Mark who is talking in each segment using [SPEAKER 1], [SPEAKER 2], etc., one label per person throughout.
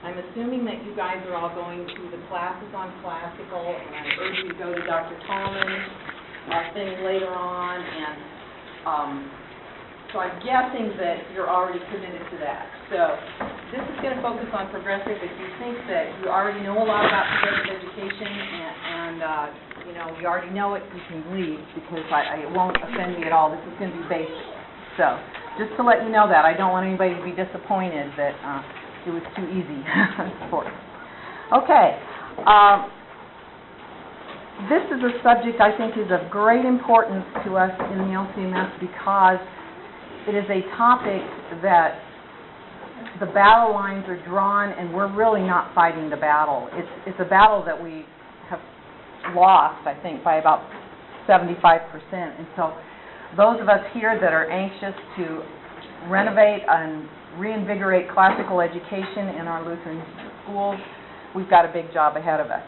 [SPEAKER 1] I'm assuming that you guys are all going to the classes on classical, and I urge you to go to Dr. Tallman's thing later on, and so I'm guessing that you're already committed to that. So this is going to focus on progressive. If you think that you already know a lot about progressive education and you know, you already know it, you can leave, because it won't offend me at all. This is going to be basic. So just to let you know that, I don't want anybody to be disappointed that it was too easy for us. Okay. This is a subject I think is of great importance to us in the LCMS because it is a topic that the battle lines are drawn, and we're really not fighting the battle. It's a battle that we have lost, I think, by about 75%. And so those of us here that are anxious to renovate and reinvigorate classical education in our Lutheran schools, we've got a big job ahead of us.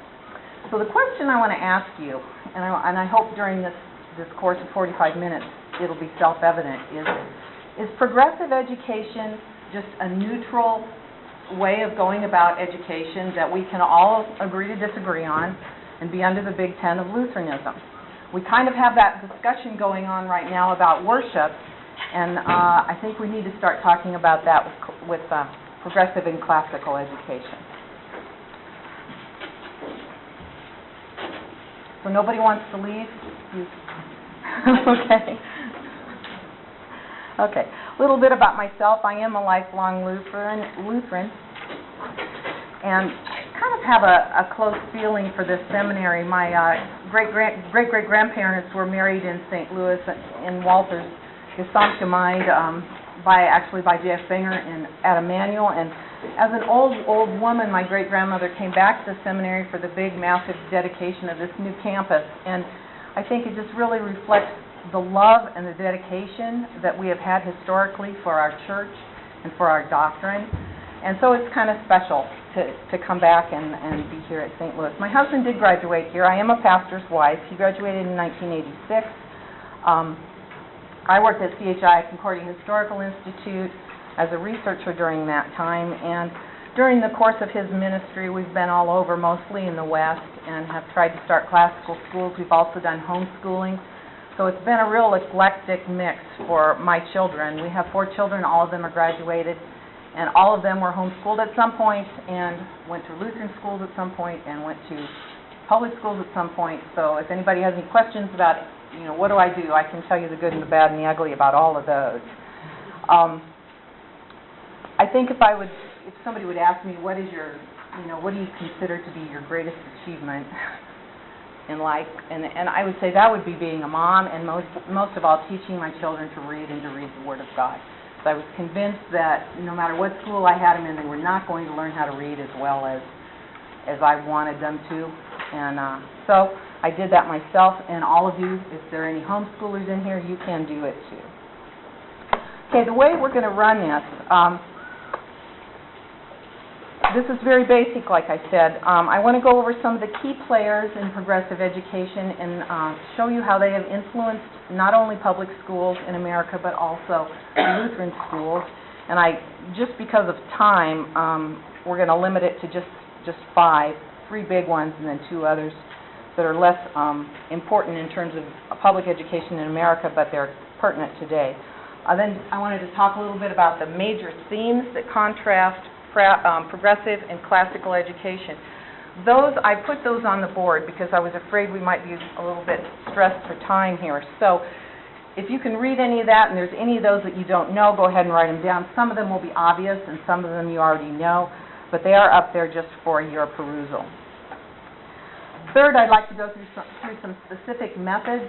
[SPEAKER 1] So the question I want to ask you, and I hope during this course of 45 minutes it'll be self-evident, is progressive education just a neutral way of going about education that we can all agree to disagree on and be under the big tent of Lutheranism? We kind of have that discussion going on right now about worship, and I think we need to start talking about that with progressive and classical education. So nobody wants to leave? Okay. Okay. A little bit about myself. I am a lifelong Lutheran, and kind of have a close feeling for this seminary. My great-great-grandparents were married in St. Louis in Walter's Gesamtgemeinde by J.F. Finger at Emmanuel. And as an old woman, my great-grandmother came back to the seminary for the big, massive dedication of this new campus. And I think it just really reflects the love and the dedication that we have had historically for our church and for our doctrine. And so it's kind of special to come back and be here at St. Louis. My husband did graduate here. I am a pastor's wife. He graduated in 1986. I worked at CHI, Concordia Historical Institute, as a researcher during that time. And during the course of his ministry, we've been all over, mostly in the West, and have tried to start classical schools. We've also done homeschooling. So it's been a real eclectic mix for my children. We have 4 children. All of them are graduated, and all of them were homeschooled at some point and went to Lutheran schools at some point and went to public schools at some point. So if anybody has any questions about, you know, what do, I can tell you the good and the bad and the ugly about all of those. I think if somebody would ask me, what do you consider to be your greatest achievement in life, and I would say that would be being a mom, and most of all teaching my children to read and to read the Word of God. So I was convinced that no matter what school I had them in, they were not going to learn how to read as well as I wanted them to, and so I did that myself. And all of you, if there are any homeschoolers in here, you can do it too. Okay, the way we're going to run this is very basic, like I said. I want to go over some of the key players in progressive education and show you how they have influenced not only public schools in America, but also Lutheran schools. And just because of time, we're going to limit it to just 5, 3 big ones, and then 2 others that are less important in terms of public education in America, but they're pertinent today. Then I wanted to talk a little bit about the major themes that contrast progressive and classical education. I put those on the board because I was afraid we might be a little bit stressed for time here. So if you can read any of that and there's any of those that you don't know, go ahead and write them down. Some of them will be obvious and some of them you already know, but they are up there just for your perusal. Third, I'd like to go through some specific methods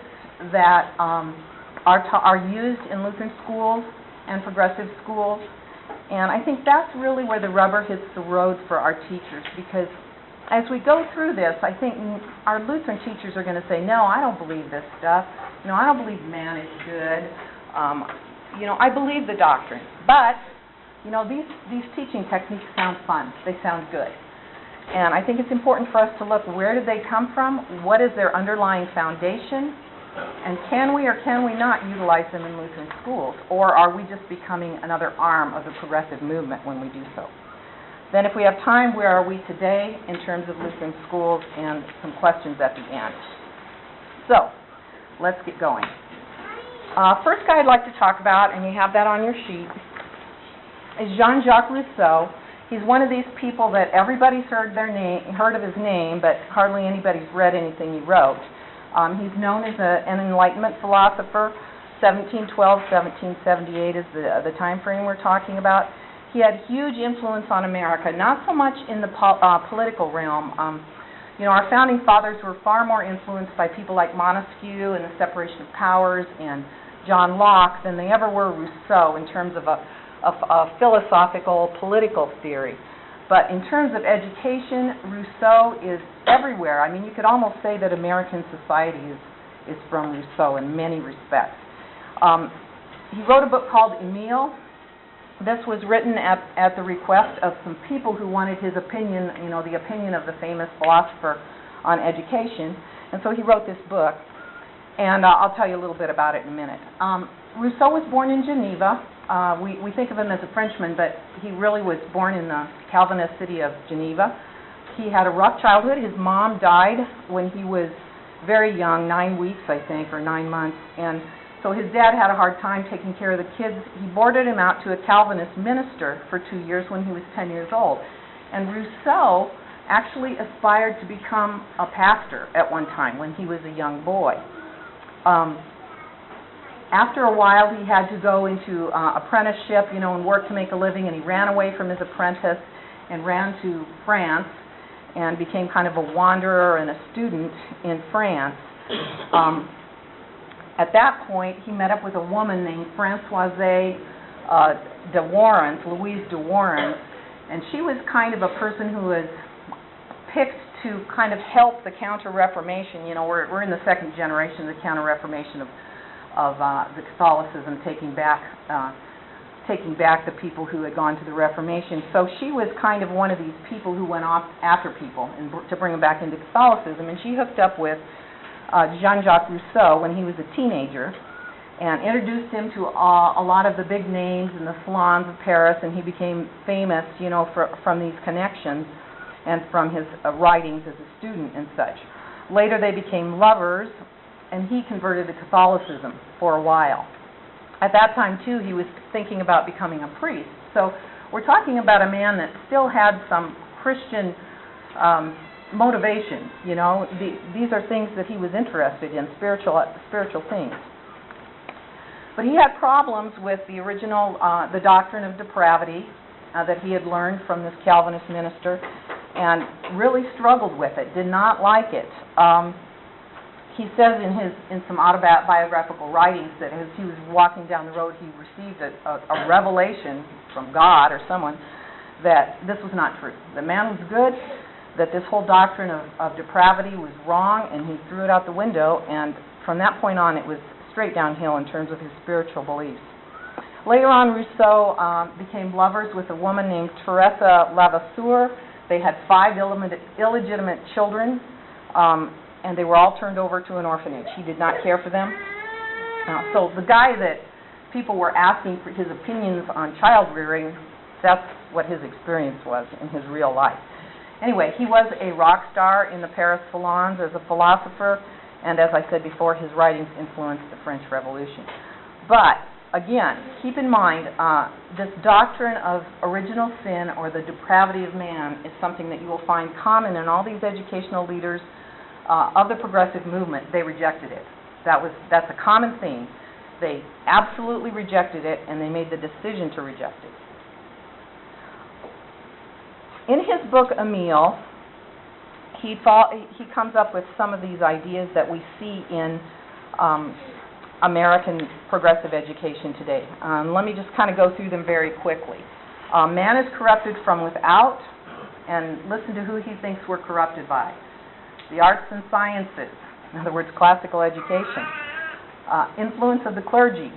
[SPEAKER 1] that are used in Lutheran schools and progressive schools. And I think that's really where the rubber hits the road for our teachers, because as we go through this, I think our Lutheran teachers are going to say, no, I don't believe this stuff. You know, I don't believe man is good. You know, I believe the doctrine. But, you know, these teaching techniques sound fun. They sound good. And I think it's important for us to look, where did they come from? What is their underlying foundation? And can we or can we not utilize them in Lutheran schools? Or are we just becoming another arm of the progressive movement when we do so? Then if we have time, where are we today in terms of Lutheran schools, and some questions at the end. So, let's get going. First guy I'd like to talk about, and you have that on your sheet, is Jean-Jacques Rousseau. He's one of these people that everybody's heard of his name, but hardly anybody's read anything he wrote. He's known as an Enlightenment philosopher. 1712, 1778 is the time frame we're talking about. He had huge influence on America, not so much in the political realm. Our founding fathers were far more influenced by people like Montesquieu and the separation of powers and John Locke than they ever were Rousseau in terms of a philosophical, political theory. But in terms of education, Rousseau is everywhere. I mean, you could almost say that American society is from Rousseau in many respects. He wrote a book called Emile. This was written at the request of some people who wanted his opinion, the opinion of the famous philosopher on education. And so he wrote this book, and I'll tell you a little bit about it in a minute. Rousseau was born in Geneva. We think of him as a Frenchman, but he really was born in the Calvinist city of Geneva. He had a rough childhood. His mom died when he was very young, 9 weeks, I think, or 9 months, and so his dad had a hard time taking care of the kids. He boarded him out to a Calvinist minister for 2 years when he was 10 years old. And Rousseau actually aspired to become a pastor at one time when he was a young boy. After a while, he had to go into apprenticeship, and work to make a living, and he ran away from his apprentice and ran to France and became kind of a wanderer and a student in France. At that point, he met up with a woman named Françoise de Warens, Louise de Warens, and she was kind of a person who was picked to kind of help the Counter-Reformation. We're in the second generation of the Counter-Reformation of the Catholicism, taking back the people who had gone to the Reformation. So she was kind of one of these people who went off after people and to bring them back into Catholicism, and she hooked up with Jean-Jacques Rousseau when he was a teenager and introduced him to a lot of the big names in the salons of Paris, and he became famous, from these connections and from his writings as a student and such. Later they became lovers, and he converted to Catholicism for a while. At that time, too, he was thinking about becoming a priest. So we're talking about a man that still had some Christian motivation, these are things that he was interested in, spiritual things. But he had problems with the original, the doctrine of depravity that he had learned from this Calvinist minister, and really struggled with it, did not like it. He says in some autobiographical writings that as he was walking down the road, he received a revelation from God or someone that this was not true. The man was good, that this whole doctrine of depravity was wrong, and he threw it out the window, and from that point on it was straight downhill in terms of his spiritual beliefs. Later on, Rousseau became lovers with a woman named Teresa Lavasseur. They had 5 illegitimate children, and they were all turned over to an orphanage. He did not care for them. So the guy that people were asking for his opinions on child rearing, that's what his experience was in his real life. Anyway, he was a rock star in the Paris salons as a philosopher, and as I said before, his writings influenced the French Revolution. But, again, keep in mind, this doctrine of original sin or the depravity of man is something that you will find common in all these educational leaders of the progressive movement. They rejected it. That's a common theme. They absolutely rejected it, and they made the decision to reject it. In his book, Emile, he comes up with some of these ideas that we see in American progressive education today. Let me just kind of go through them very quickly. Man is corrupted from without, and listen to who he thinks we're corrupted by. The arts and sciences, in other words, classical education. Influence of the clergy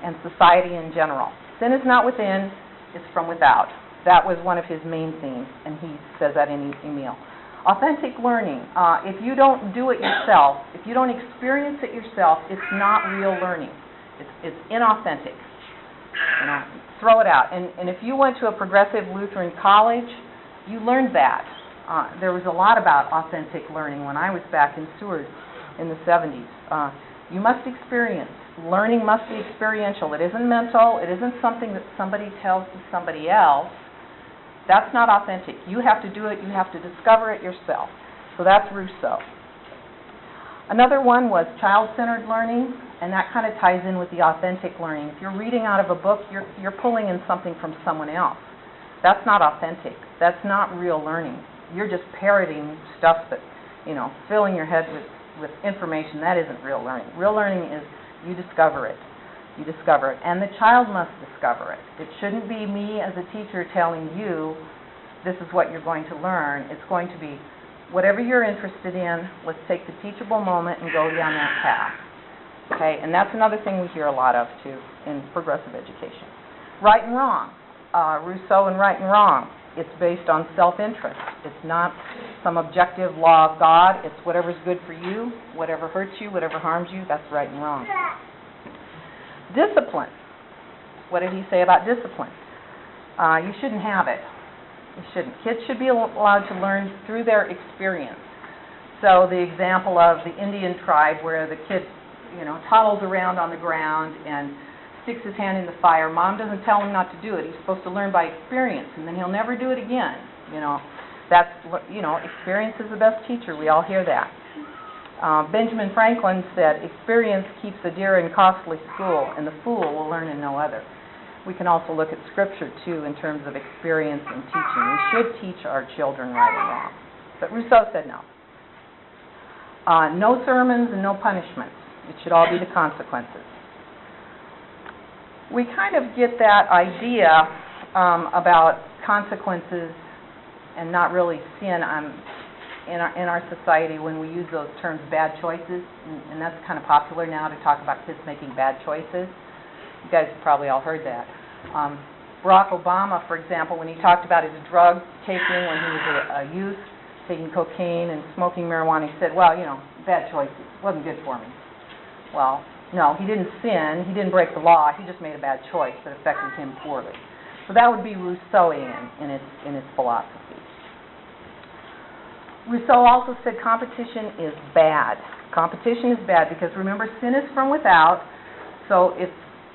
[SPEAKER 1] and society in general. Sin is not within, it's from without. That was one of his main themes, and he says that in Emile. Authentic learning. If you don't do it yourself, if you don't experience it yourself, it's not real learning. It's inauthentic. throw it out. And if you went to a progressive Lutheran college, you learned that. There was a lot about authentic learning when I was back in Seward in the 70s. You must experience. Learning must be experiential. It isn't mental. It isn't something that somebody tells to somebody else. That's not authentic. You have to do it. You have to discover it yourself. So that's Rousseau. Another one was child-centered learning, and that kind of ties in with the authentic learning. If you're reading out of a book, you're pulling in something from someone else. That's not authentic. That's not real learning. You're just parroting stuff that, filling your head with information. That isn't real learning. Real learning is you discover it. You discover it. And the child must discover it. It shouldn't be me as a teacher telling you this is what you're going to learn. It's going to be whatever you're interested in, let's take the teachable moment and go down that path. Okay? And that's another thing we hear a lot of, too, in progressive education. Right and wrong. Rousseau and right and wrong. It's based on self-interest. It's not some objective law of God. It's whatever's good for you, whatever hurts you, whatever harms you, that's right and wrong. Discipline. What did he say about discipline? You shouldn't have it. You shouldn't. Kids should be allowed to learn through their experience. So the example of the Indian tribe where the kid, toddles around on the ground and sticks his hand in the fire. Mom doesn't tell him not to do it. He's supposed to learn by experience, and then he'll never do it again. That's experience is the best teacher. We all hear that. Benjamin Franklin said, "Experience keeps the dear and costly school, and the fool will learn in no other." We can also look at Scripture, too, in terms of experience and teaching. We should teach our children right and wrong. But Rousseau said no. No sermons and no punishments. It should all be the consequences. We kind of get that idea about consequences and not really sin in our society when we use those terms, bad choices, and that's kind of popular now to talk about kids making bad choices. You guys have probably all heard that. Barack Obama, for example, when he talked about his drug taking when he was a youth, taking cocaine and smoking marijuana, he said, well, bad choices. It wasn't good for me. Well, no, he didn't sin. He didn't break the law. He just made a bad choice that affected him poorly. So that would be Rousseauian in its philosophy. Rousseau also said competition is bad. Competition is bad because, remember, sin is from without. So if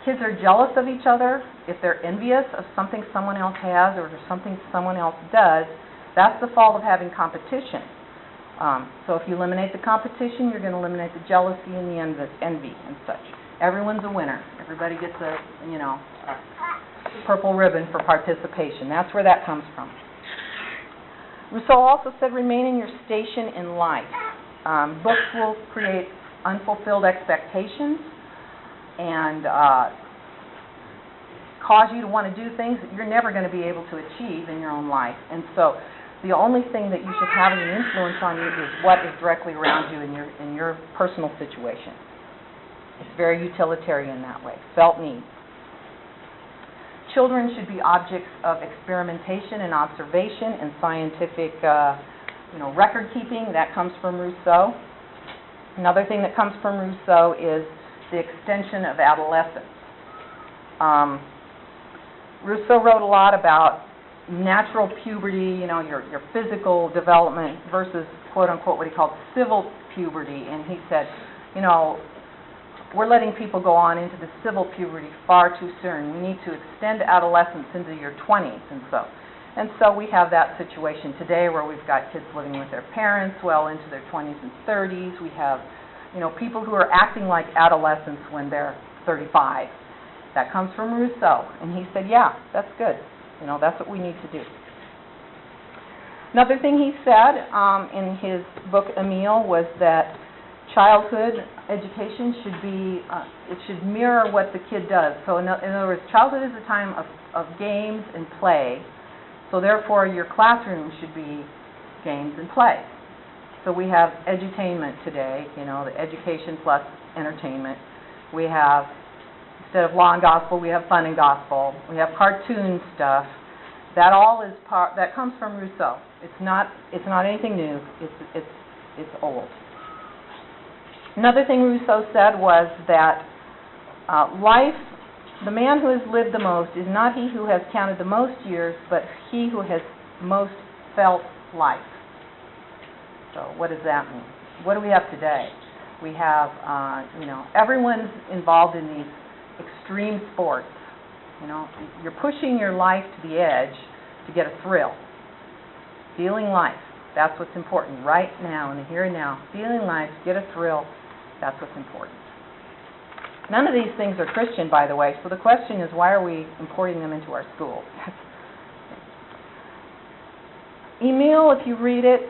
[SPEAKER 1] kids are jealous of each other, if they're envious of something someone else has or something someone else does, that's the fault of having competition. So if you eliminate the competition, you're going to eliminate the jealousy and the envy and such. Everyone's a winner. Everybody gets a purple ribbon for participation. That's where that comes from. Rousseau also said, remain in your station in life. Books will create unfulfilled expectations and cause you to want to do things that you're never going to be able to achieve in your own life. And so the only thing that you should have an influence on you is what is directly around you in your personal situation. It's very utilitarian that way, felt need. Children should be objects of experimentation and observation and scientific record keeping. That comes from Rousseau. Another thing that comes from Rousseau is the extension of adolescence. Rousseau wrote a lot about natural puberty, your physical development versus, quote-unquote, what he called civil puberty. And he said, we're letting people go on into the civil puberty far too soon. We need to extend adolescence into your 20s and so we have that situation today where we've got kids living with their parents well into their 20s and 30s. We have, people who are acting like adolescents when they're 35. That comes from Rousseau. And he said, yeah, that's good. That's what we need to do. Another thing he said in his book, Emile, was that childhood education should be, it should mirror what the kid does. So in other words, childhood is a time of games and play. So therefore, your classroom should be games and play. So we have edutainment today, the education plus entertainment. We have, instead of law and gospel, we have fun and gospel. We have cartoon stuff. That all is that comes from Rousseau. It's not anything new. It's old. Another thing Rousseau said was that life the man who has lived the most is not he who has counted the most years, but he who has most felt life. So what does that mean? What do we have today? We have, everyone's involved in these extreme sports. You're pushing your life to the edge to get a thrill. Feeling life, that's what's important right now, in the here and now. Feeling life, get a thrill, that's what's important. None of these things are Christian, by the way, so the question is, why are we importing them into our schools? Emile, if you read it,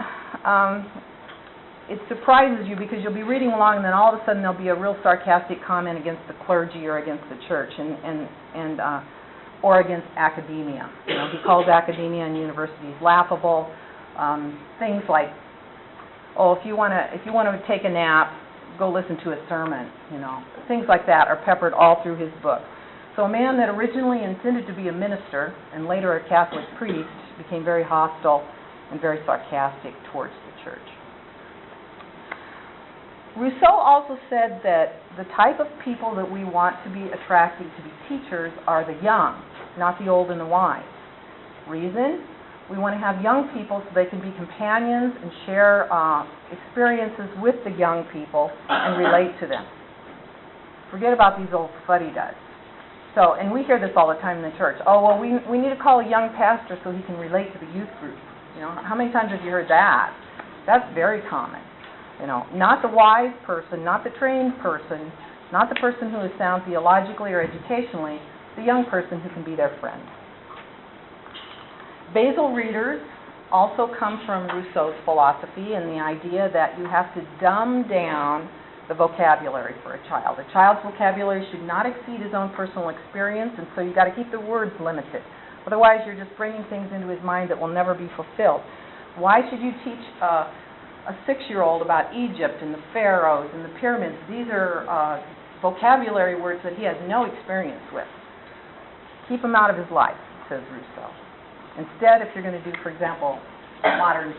[SPEAKER 1] it surprises you because you'll be reading along and then all of a sudden there'll be a real sarcastic comment against the clergy or against the church or against academia. He calls academia and universities laughable. Things like, if you want to take a nap, go listen to a sermon. Things like that are peppered all through his book. So a man that originally intended to be a minister and later a Catholic priest became very hostile and very sarcastic towards the church. Rousseau also said that the type of people that we want to be attracted to be teachers are the young, not the old and the wise. Reason? We want to have young people so they can be companions and share experiences with the young people and relate to them. Forget about these old fuddy-dudds. So, and we hear this all the time in the church. We need to call a young pastor so he can relate to the youth group. How many times have you heard that? That's very common. Not the wise person, not the trained person, not the person who is sound theologically or educationally, the young person who can be their friend. Basal readers also come from Rousseau's philosophy and the idea that you have to dumb down the vocabulary for a child. A child's vocabulary should not exceed his own personal experience, and so you've got to keep the words limited. Otherwise, you're just bringing things into his mind that will never be fulfilled. Why should you teach a 6-year-old about Egypt and the pharaohs and the pyramids? These are vocabulary words that he has no experience with. Keep them out of his life, says Rousseau. Instead, if you're going to do, for example, modern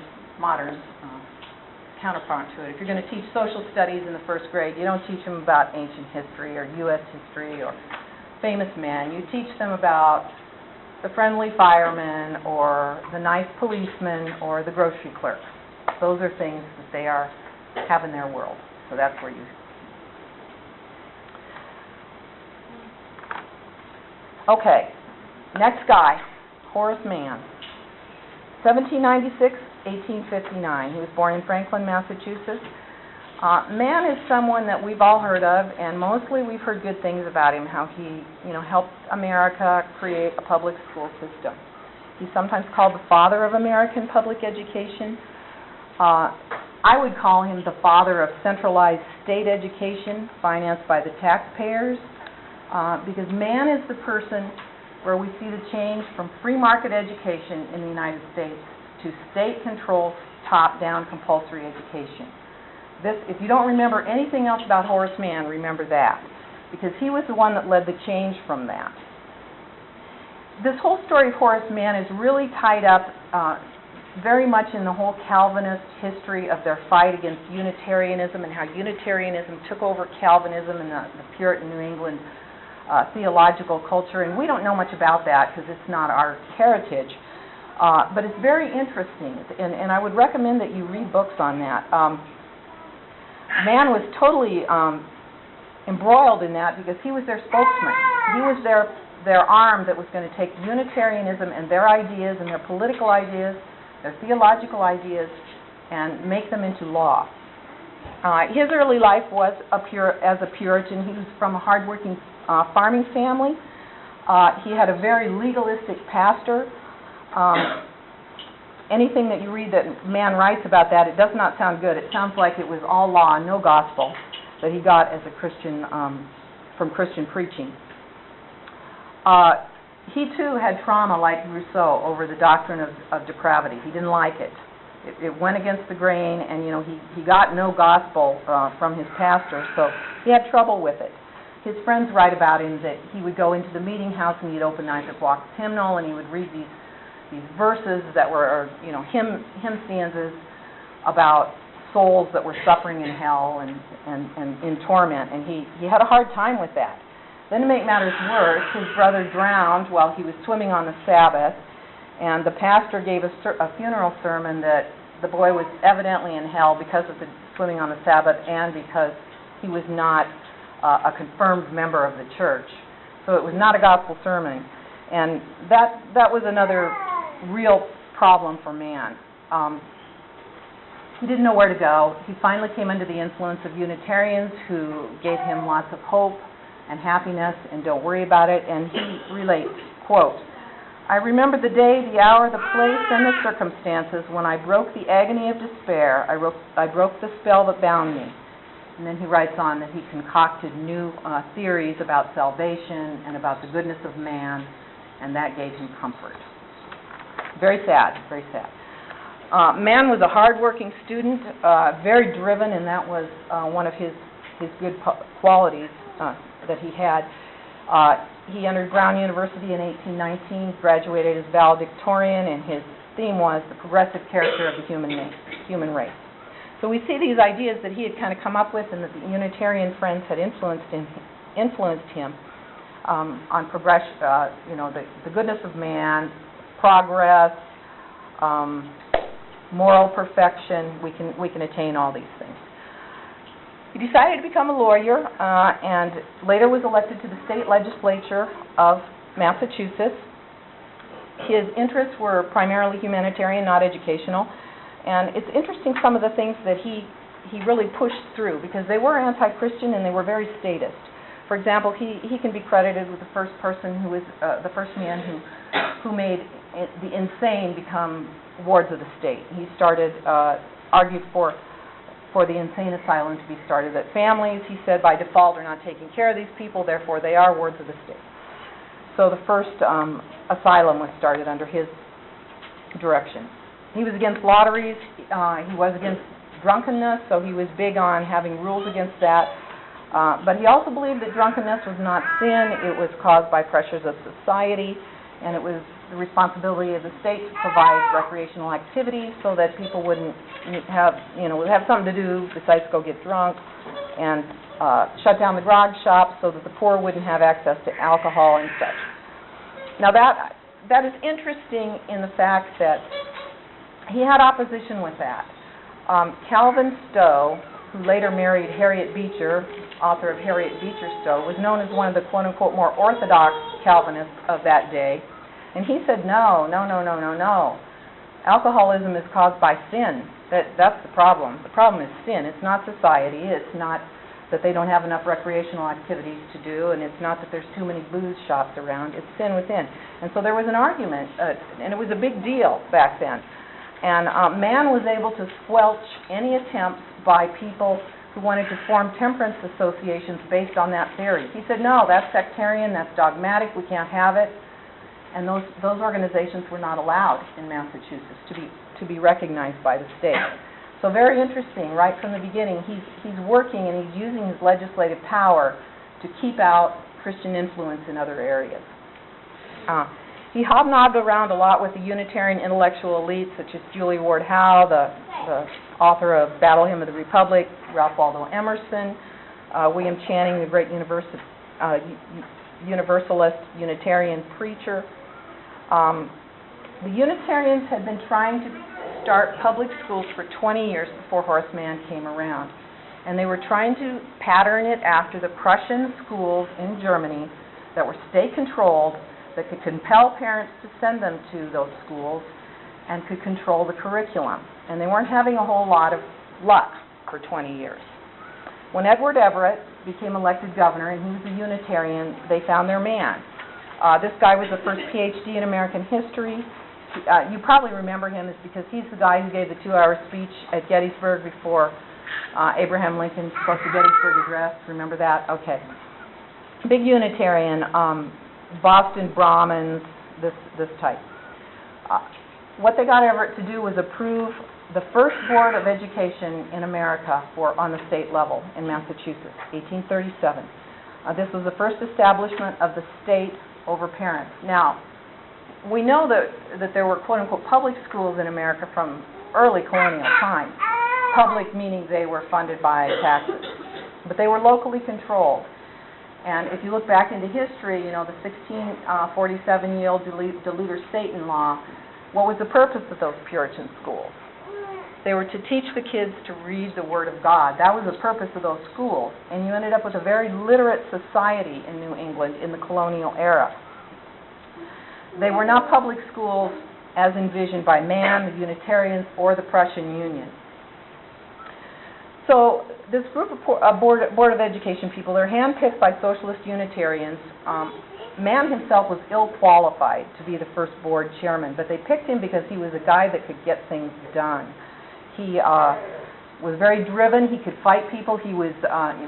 [SPEAKER 1] counterpart to it, if you're going to teach social studies in the first grade, you don't teach them about ancient history or U.S. history or famous men. You teach them about the friendly fireman or the nice policeman or the grocery clerk. Those are things that they have in their world. So that's where you... Okay, next guy, Horace Mann. 1796, 1859. He was born in Franklin, Massachusetts. Mann is someone that we've all heard of, and mostly we've heard good things about him, how he, helped America create a public school system. He's sometimes called the father of American public education. I would call him the father of centralized state education financed by the taxpayers, because Mann is the person where we see the change from free market education in the United States to state-controlled, top-down compulsory education. If you don't remember anything else about Horace Mann, remember that, because he was the one that led the change from that. This whole story of Horace Mann is really tied up very much in the whole Calvinist history of their fight against Unitarianism and how Unitarianism took over Calvinism and the Puritan New England theological culture. And we don't know much about that because it's not our heritage. But it's very interesting, and I would recommend that you read books on that. Mann was totally embroiled in that because he was their spokesman. He was their arm that was going to take Unitarianism and their ideas and their political ideas, their theological ideas, and make them into law. His early life was as a Puritan. He was from a hardworking farming family. He had a very legalistic pastor. Anything that you read that Mann writes about that, it does not sound good. It sounds like it was all law and no gospel that he got as a Christian, from Christian preaching. He too had trauma like Rousseau over the doctrine of depravity. He didn't like it. It went against the grain, and he got no gospel from his pastor, so he had trouble with it. His friends write about him that he would go into the meeting house and he'd open Isaac Watts' hymnal and he would read these verses that were, hymn stanzas about souls that were suffering in hell and in torment, and he had a hard time with that. Then to make matters worse, his brother drowned while he was swimming on the Sabbath, and the pastor gave a funeral sermon that the boy was evidently in hell because of the swimming on the Sabbath and because he was not a confirmed member of the church. So it was not a gospel sermon. And that was another real problem for man. He didn't know where to go. He finally came under the influence of Unitarians who gave him lots of hope and happiness and don't worry about it. And he relates, quote, "I remember the day, the hour, the place, and the circumstances when I broke the agony of despair. I broke the spell that bound me." And then he writes on that he concocted new theories about salvation and about the goodness of man, and that gave him comfort. Very sad, very sad. Man was a hard-working student, very driven, and that was one of his good qualities that he had. He entered Brown University in 1819, graduated as valedictorian, and his theme was the progressive character of the human race. So we see these ideas that he had kind of come up with and that the Unitarian friends had influenced him on progression, the goodness of man, progress, moral perfection. We can attain all these things. He decided to become a lawyer and later was elected to the state legislature of Massachusetts. His interests were primarily humanitarian, not educational. And it's interesting some of the things that he really pushed through because they were anti-Christian and they were very statist. For example, he can be credited with the first person who was the first man who made the insane become wards of the state. He started argued for the insane asylum to be started. That families, he said, by default are not taking care of these people, therefore they are wards of the state. So the first asylum was started under his direction. He was against lotteries. He was against drunkenness, so he was big on having rules against that. But he also believed that drunkenness was not sin. It was caused by pressures of society, and it was the responsibility of the state to provide recreational activities so that people wouldn't have something to do besides go get drunk, and shut down the grog shops so that the poor wouldn't have access to alcohol and such. Now that is interesting in the fact that he had opposition with that. Calvin Stowe, who later married Harriet Beecher, author of Harriet Beecher Stowe, was known as one of the quote-unquote more orthodox Calvinists of that day. And he said, no. Alcoholism is caused by sin. That's the problem. The problem is sin. It's not society. It's not that they don't have enough recreational activities to do, and it's not that there's too many booze shops around. It's sin within. And so there was an argument, and it was a big deal back then. And man was able to squelch any attempts by people who wanted to form temperance associations based on that theory. He said, no, that's sectarian, that's dogmatic, we can't have it. And those organizations were not allowed in Massachusetts to be recognized by the state. So very interesting, right from the beginning, he's working and he's using his legislative power to keep out Christian influence in other areas. He hobnobbed around a lot with the Unitarian intellectual elites, such as Julia Ward Howe, the author of Battle Hymn of the Republic, Ralph Waldo Emerson, William Channing, the great Universalist Unitarian preacher. The Unitarians had been trying to start public schools for 20 years before Horace Mann came around. And they were trying to pattern it after the Prussian schools in Germany that were state-controlled, that could compel parents to send them to those schools and could control the curriculum. And they weren't having a whole lot of luck for 20 years. When Edward Everett became elected governor, and he was a Unitarian, they found their man. This guy was the first PhD in American history. You probably remember him is because he's the guy who gave the 2-hour speech at Gettysburg before Abraham Lincoln spoke the Gettysburg Address. Remember that? Okay. Big Unitarian, Boston Brahmins, this type. What they got Everett to do was approve the first board of education in America on the state level in Massachusetts, 1837. This was the first establishment of the state over parents. Now, we know that there were quote-unquote public schools in America from early colonial times. Public meaning they were funded by taxes. But they were locally controlled. And if you look back into history, you know, the 1647 Yale Deluder Satan Law, what was the purpose of those Puritan schools? They were to teach the kids to read the Word of God. That was the purpose of those schools. And you ended up with a very literate society in New England in the colonial era. They were not public schools as envisioned by Man, the Unitarians, or the Prussian Union. So this group of Board of Education people, they're handpicked by Socialist Unitarians. Mann himself was ill-qualified to be the first board chairman, but they picked him because he was a guy that could get things done. He was very driven. He could fight people. He was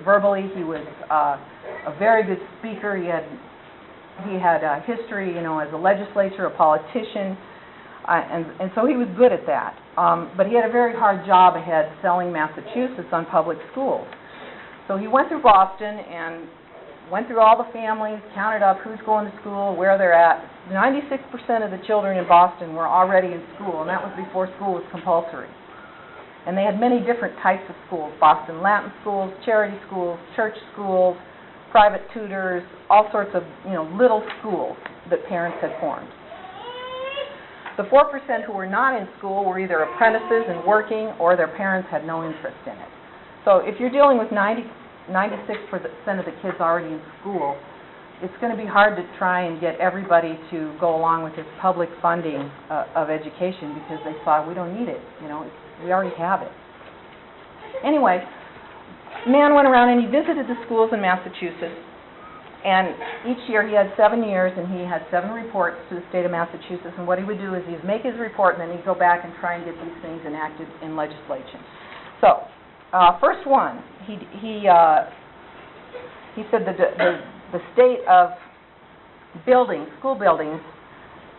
[SPEAKER 1] verbally, he was a very good speaker. He had history, you know, as a legislator, a politician, and so he was good at that. But he had a very hard job ahead selling Massachusetts on public schools. So he went through Boston and went through all the families, counted up who's going to school, where they're at. 96% of the children in Boston were already in school, and that was before school was compulsory. And they had many different types of schools: Boston Latin schools, charity schools, church schools, private tutors, all sorts of, you know, little schools that parents had formed. The 4% who were not in school were either apprentices and working, or their parents had no interest in it. So if you're dealing with 96% of the kids already in school, it's going to be hard to try and get everybody to go along with this public funding of education, because they thought, we don't need it, you know, we already have it. Anyway, Mann went around and he visited the schools in Massachusetts, and each year he had 7 years, and he had 7 reports to the state of Massachusetts. And what he would do is he'd make his report, and then he'd go back and try and get these things enacted in legislation. So, first one, he said that the state of buildings, school buildings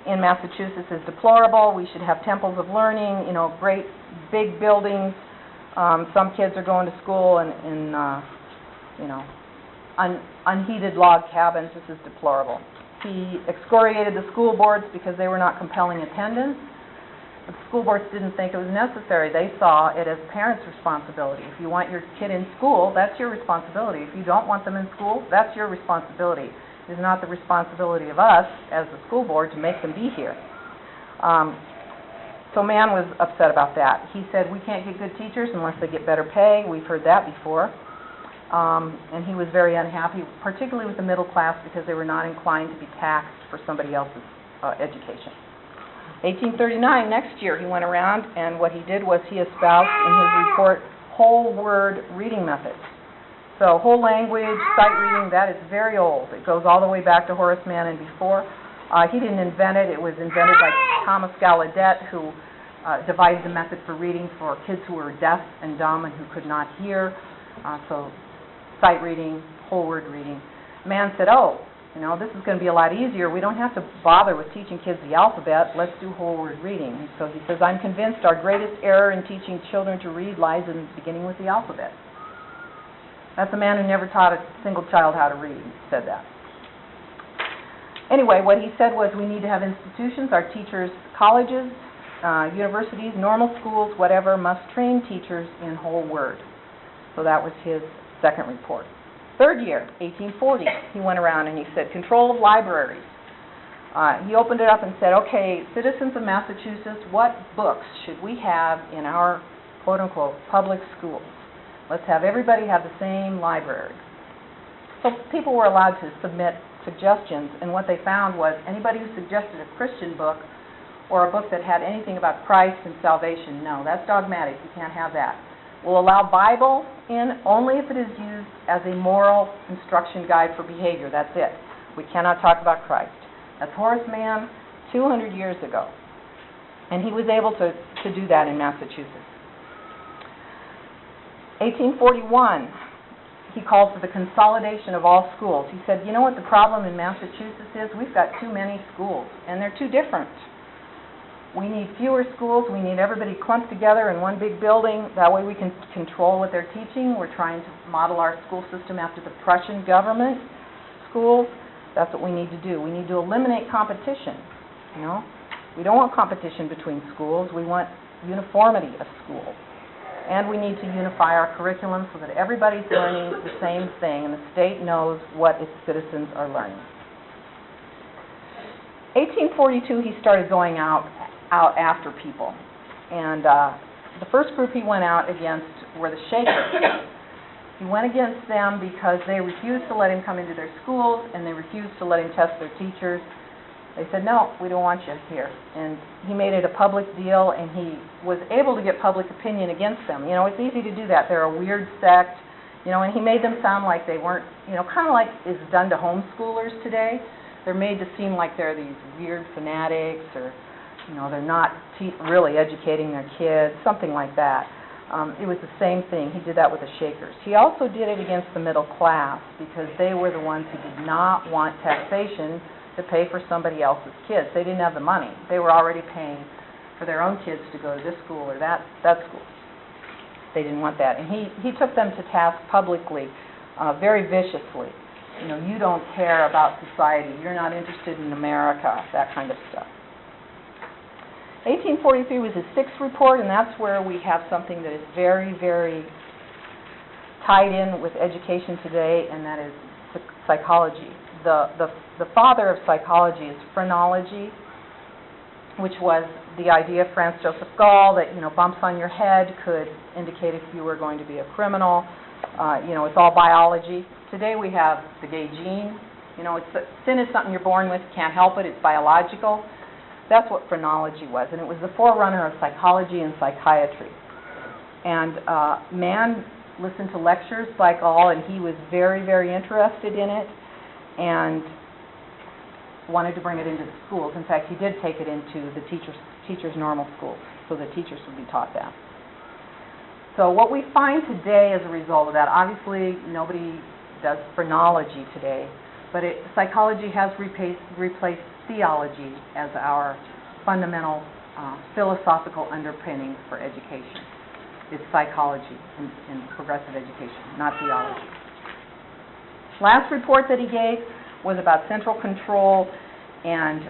[SPEAKER 1] in Massachusetts is deplorable. We should have temples of learning, you know, great big buildings. Some kids are going to school in you know, unheated log cabins. This is deplorable. He excoriated the school boards because they were not compelling attendance. But the school boards didn't think it was necessary. They saw it as parents' responsibility. If you want your kid in school, that's your responsibility. If you don't want them in school, that's your responsibility. It is not the responsibility of us as the school board to make them be here. So Mann was upset about that. He said, we can't get good teachers unless they get better pay. We've heard that before. And he was very unhappy, particularly with the middle class, because they were not inclined to be taxed for somebody else's education. 1839, next year, he went around, and what he did was he espoused in his report whole word reading methods. So whole language, sight reading, that is very old. It goes all the way back to Horace Mann and before. He didn't invent it. It was invented by Thomas Gallaudet, who devised a method for reading for kids who were deaf and dumb and who could not hear. So sight reading, whole word reading. Mann said, oh, you know, this is going to be a lot easier. We don't have to bother with teaching kids the alphabet. Let's do whole word reading. And so he says, I'm convinced our greatest error in teaching children to read lies in beginning with the alphabet. That's a man who never taught a single child how to read. He said that. Anyway, what he said was we need to have institutions. Our teachers, colleges, universities, normal schools, whatever, must train teachers in whole word. So that was his second report. Third year, 1840, he went around and he said, control of libraries. He opened it up and said, okay, citizens of Massachusetts, what books should we have in our, quote-unquote, public schools? Let's have everybody have the same library. So people were allowed to submit suggestions, and what they found was anybody who suggested a Christian book or a book that had anything about Christ and salvation, no, that's dogmatic. You can't have that. We'll allow Bible in only if it is used as a moral instruction guide for behavior. That's it. We cannot talk about Christ. That's Horace Mann 200 years ago. And he was able to do that in Massachusetts. 1841, he called for the consolidation of all schools. He said, you know what the problem in Massachusetts is? We've got too many schools, and they're too different. We need fewer schools. We need everybody clumped together in one big building. That way we can control what they're teaching. We're trying to model our school system after the Prussian government schools. That's what we need to do. We need to eliminate competition. You know, we don't want competition between schools. We want uniformity of schools. And we need to unify our curriculum so that everybody's learning the same thing and the state knows what its citizens are learning. 1842, he started going out after people. And the first group he went out against were the Shakers. He went against them because they refused to let him come into their schools and they refused to let him test their teachers. They said, no, we don't want you here. And he made it a public deal, and he was able to get public opinion against them. You know, it's easy to do that. They're a weird sect, you know, and he made them sound like they weren't, you know, kind of like is done to homeschoolers today. They're made to seem like they're these weird fanatics, or, you know, they're not really educating their kids, something like that. It was the same thing. He did that with the Shakers. He also did it against the middle class because they were the ones who did not want taxation to pay for somebody else's kids. They didn't have the money. They were already paying for their own kids to go to this school or that school. They didn't want that. And he took them to task publicly, very viciously. You know, you don't care about society. You're not interested in America, that kind of stuff. 1843 was his sixth report, and that's where we have something that is very, very tied in with education today, and that is psychology. The father of psychology is phrenology, which was the idea of Franz Joseph Gall that, you know, bumps on your head could indicate if you were going to be a criminal. You know, it's all biology. Today we have the gay gene. You know, sin is something you're born with, can't help it, it's biological. That's what phrenology was, and it was the forerunner of psychology and psychiatry. And Mann listened to lectures by Gall, and he was very, very interested in it and wanted to bring it into the schools. In fact, he did take it into the teachers' normal schools, so the teachers would be taught that. So what we find today as a result of that, obviously nobody does phrenology today, but psychology has replaced theology as our fundamental philosophical underpinning for education. It's psychology in progressive education, not theology. Last report that he gave was about central control, and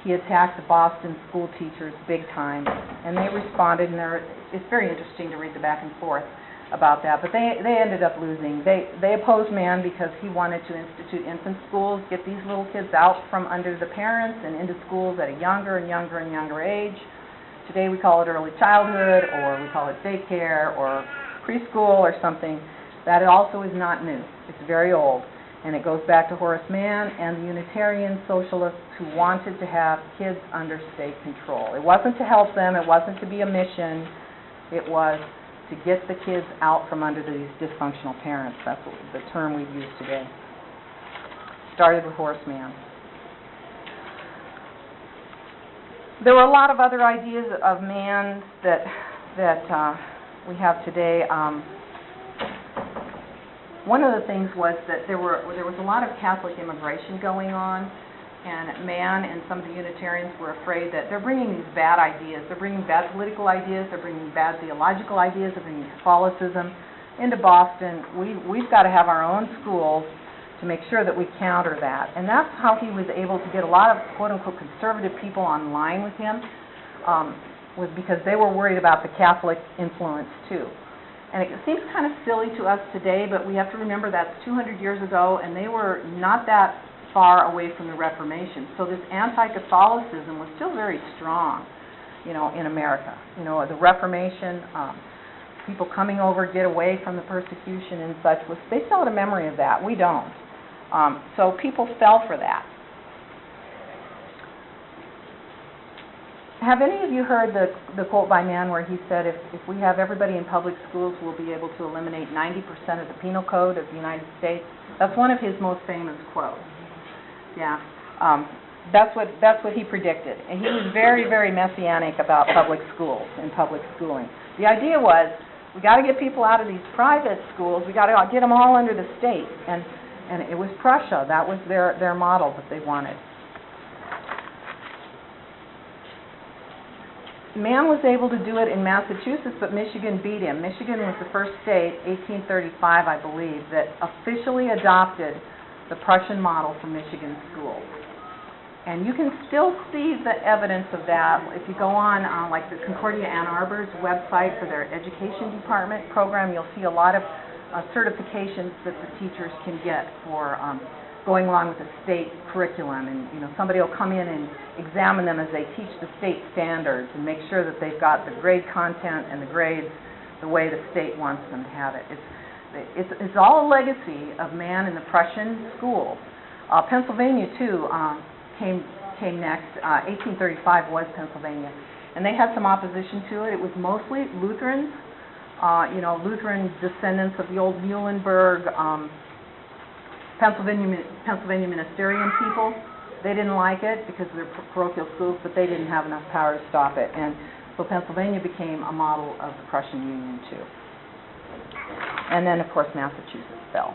[SPEAKER 1] he attacked the Boston school teachers big time, and they responded, and it's very interesting to read the back and forth about that, but they ended up losing. They opposed Mann because he wanted to institute infant schools, get these little kids out from under the parents and into schools at a younger and younger and younger age. Today we call it early childhood, or we call it daycare, or preschool, or something. That also is not new. It's very old. And it goes back to Horace Mann and the Unitarian socialists who wanted to have kids under state control. It wasn't to help them. It wasn't to be a mission. It was to get the kids out from under these dysfunctional parents. That's what the term we use today. Started with Horace Mann. There were a lot of other ideas of Mann that we have today. One of the things was that there was a lot of Catholic immigration going on, and Mann and some of the Unitarians were afraid that they're bringing these bad ideas. They're bringing bad political ideas. They're bringing bad theological ideas. They're bringing Catholicism into Boston. We've got to have our own schools to make sure that we counter that. And that's how he was able to get a lot of quote-unquote conservative people on line with him, was because they were worried about the Catholic influence too. And it seems kind of silly to us today, but we have to remember that's 200 years ago, and they were not that far away from the Reformation. So this anti-Catholicism was still very strong, you know, in America. You know, the Reformation, people coming over, get away from the persecution and such, they still had a memory of that. We don't. So people fell for that. Have any of you heard the quote by Mann where he said, if we have everybody in public schools, we'll be able to eliminate 90% of the penal code of the United States? That's one of his most famous quotes. Yeah, that's what he predicted. And he was very, very messianic about public schools and public schooling. The idea was, we got to get people out of these private schools. We got to get them all under the state. And it was Prussia. That was their model that they wanted. Mann was able to do it in Massachusetts, but Michigan beat him. Michigan was the first state, 1835, I believe, that officially adopted the Prussian model for Michigan schools. And you can still see the evidence of that. If you go on like the Concordia Ann Arbor's website for their education department program, you'll see a lot of certifications that the teachers can get for going along with the state curriculum. And somebody will come in and examine them as they teach the state standards and make sure that they've got the grade content and the grades the way the state wants them to have it. It's all a legacy of man in the Prussian schools. Pennsylvania too came next. 1835 was Pennsylvania, and they had some opposition to it. It was mostly Lutherans, Lutheran descendants of the old Muhlenberg, Pennsylvania ministerian people. They didn't like it because of their parochial schools, but they didn't have enough power to stop it, and so Pennsylvania became a model of the Prussian Union too. And then, of course, Massachusetts fell.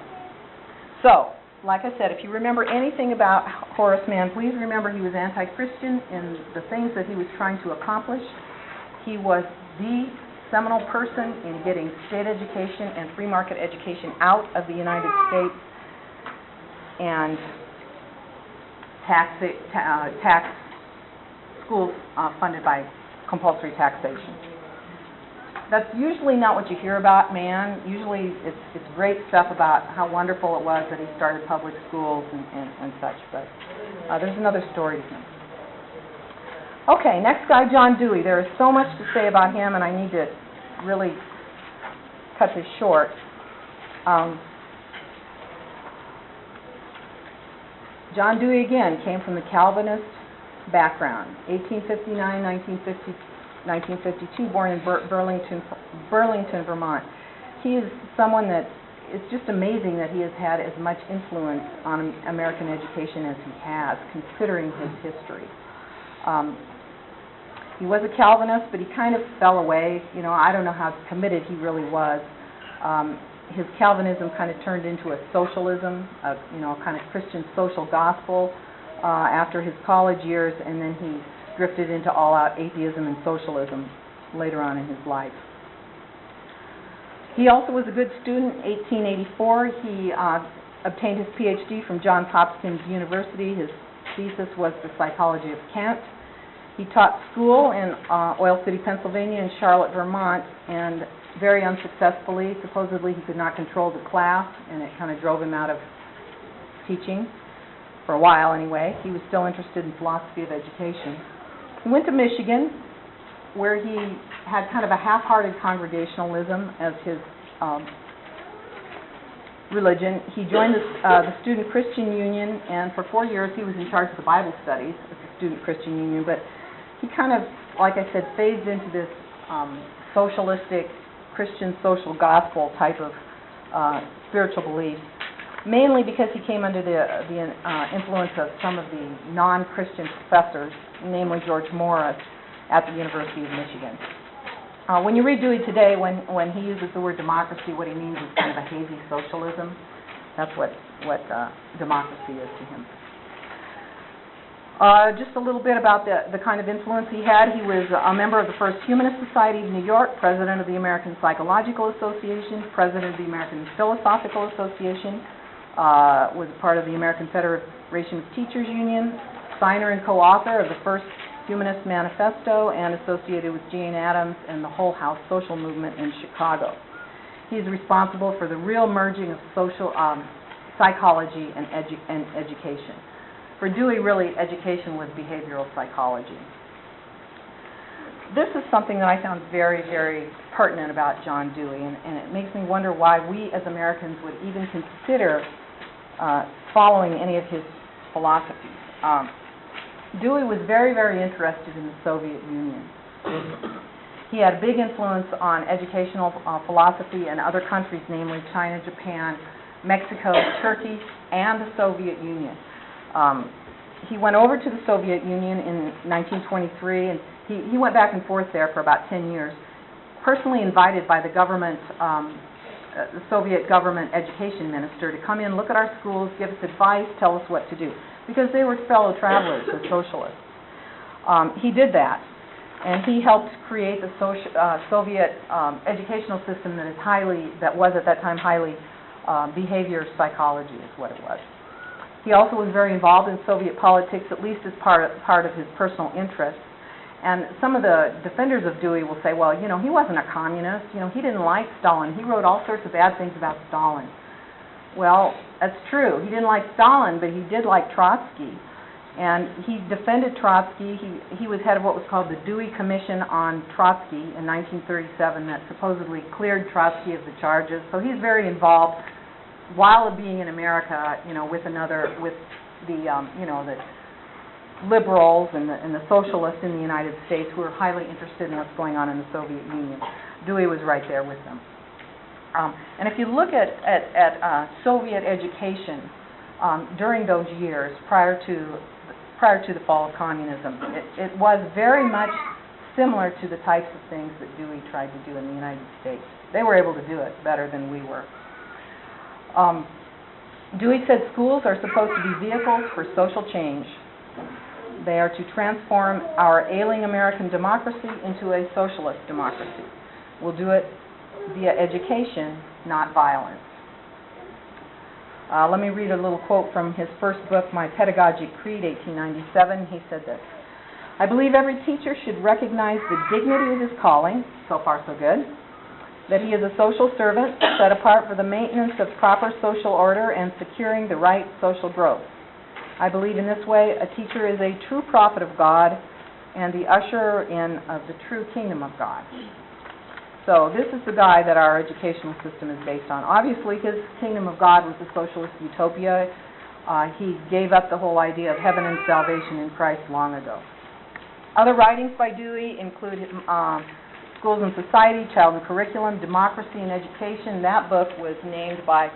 [SPEAKER 1] So, like I said, if you remember anything about Horace Mann, please remember he was anti-Christian in the things that he was trying to accomplish. He was the seminal person in getting state education and free market education out of the United States and tax schools funded by compulsory taxation. That's usually not what you hear about Mann. Usually it's great stuff about how wonderful it was that he started public schools and such, but there's another story to him. Okay, next guy, John Dewey. There is so much to say about him, and I need to really cut this short. John Dewey, again, came from the Calvinist background. 1859, 1952, born in Burlington, Vermont. He is someone that it's just amazing that he has had as much influence on American education as he has, considering his history. He was a Calvinist, but he kind of fell away. I don't know how committed he really was. His Calvinism kind of turned into a socialism, a kind of Christian social gospel after his college years, and then he drifted into all-out atheism and socialism later on in his life. He also was a good student. 1884, he obtained his PhD from Johns Hopkins University. His thesis was The Psychology of Kant. He taught school in Oil City, Pennsylvania, and Charlotte, Vermont, and very unsuccessfully. Supposedly he could not control the class, and it kind of drove him out of teaching for a while anyway. He was still interested in philosophy of education. He went to Michigan, where he had kind of a half-hearted congregationalism as his religion. He joined the Student Christian Union, and for 4 years he was in charge of the Bible studies at the Student Christian Union, but he kind of, like I said, fades into this socialistic Christian social gospel type of spiritual belief, mainly because he came under the influence of some of the non-Christian professors, namely George Morris at the University of Michigan. When you read Dewey today, when he uses the word democracy, what he means is kind of a hazy socialism. That's what democracy is to him. Just a little bit about the kind of influence he had. He was a member of the First Humanist Society of New York, president of the American Psychological Association, president of the American Philosophical Association, was part of the American Federation of Teachers Union, signer and co-author of the First Humanist Manifesto, and associated with Jane Addams and the Whole House social movement in Chicago. He's responsible for the real merging of social psychology and education. For Dewey, really, education was behavioral psychology. This is something that I found very, very pertinent about John Dewey, and it makes me wonder why we as Americans would even consider following any of his philosophies. Dewey was very, very interested in the Soviet Union. He had a big influence on educational philosophy in other countries, namely China, Japan, Mexico, Turkey, and the Soviet Union. He went over to the Soviet Union in 1923, and he went back and forth there for about 10 years, personally invited by the government, the Soviet government education minister to come in, look at our schools, give us advice, tell us what to do, because they were fellow travelers, the socialists. He did that, and he helped create the Soviet educational system that was at that time highly behavior psychology is what it was. He also was very involved in Soviet politics, at least as part of his personal interests. And some of the defenders of Dewey will say, well, you know, he wasn't a communist. You know, he didn't like Stalin. He wrote all sorts of bad things about Stalin. Well, that's true. He didn't like Stalin, but he did like Trotsky. And he defended Trotsky. He was head of what was called the Dewey Commission on Trotsky in 1937 that supposedly cleared Trotsky of the charges. So he's very involved while being in America, you know, with the, you know, the liberals and the socialists in the United States who are highly interested in what's going on in the Soviet Union. Dewey was right there with them. And if you look at Soviet education during those years prior to the fall of communism, it was very much similar to the types of things that Dewey tried to do in the United States. They were able to do it better than we were. Dewey said schools are supposed to be vehicles for social change. They are to transform our ailing American democracy into a socialist democracy. We'll do it via education, not violence. Let me read a little quote from his first book, My Pedagogic Creed, 1897. He said this: I believe every teacher should recognize the dignity of his calling, so far so good, that he is a social servant set apart for the maintenance of proper social order and securing the right social growth. I believe in this way a teacher is a true prophet of God and the usherer in of the true kingdom of God. So this is the guy that our educational system is based on. Obviously his kingdom of God was a socialist utopia. He gave up the whole idea of heaven and salvation in Christ long ago. Other writings by Dewey include Schools and Society, Child and Curriculum, Democracy and Education. That book was named by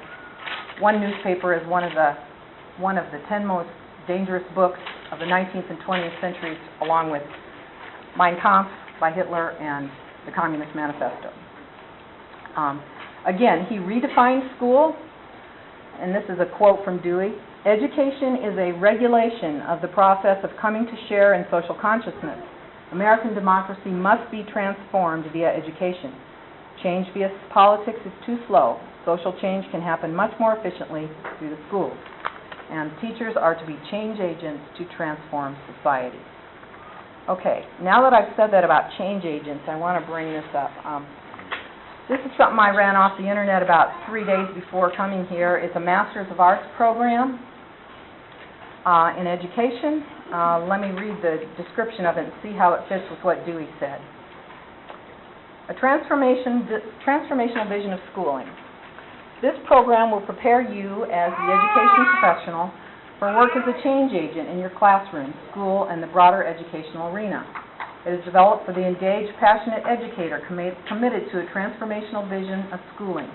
[SPEAKER 1] one newspaper as one of the 10 most dangerous books of the 19th and 20th centuries, along with Mein Kampf by Hitler and the Communist Manifesto. Again, he redefined school, and this is a quote from Dewey: education is a regulation of the process of coming to share in social consciousness. American democracy must be transformed via education. Change via politics is too slow. Social change can happen much more efficiently through the schools. And teachers are to be change agents to transform society. Okay, now that I've said that about change agents, I want to bring this up. This is something I ran off the internet about 3 days before coming here. It's a Masters of Arts program in education. Let me read the description of it and see how it fits with what Dewey said. A transformational vision of schooling. This program will prepare you as the education professional for work as a change agent in your classroom, school, and the broader educational arena. It is developed for the engaged, passionate educator committed to a transformational vision of schooling.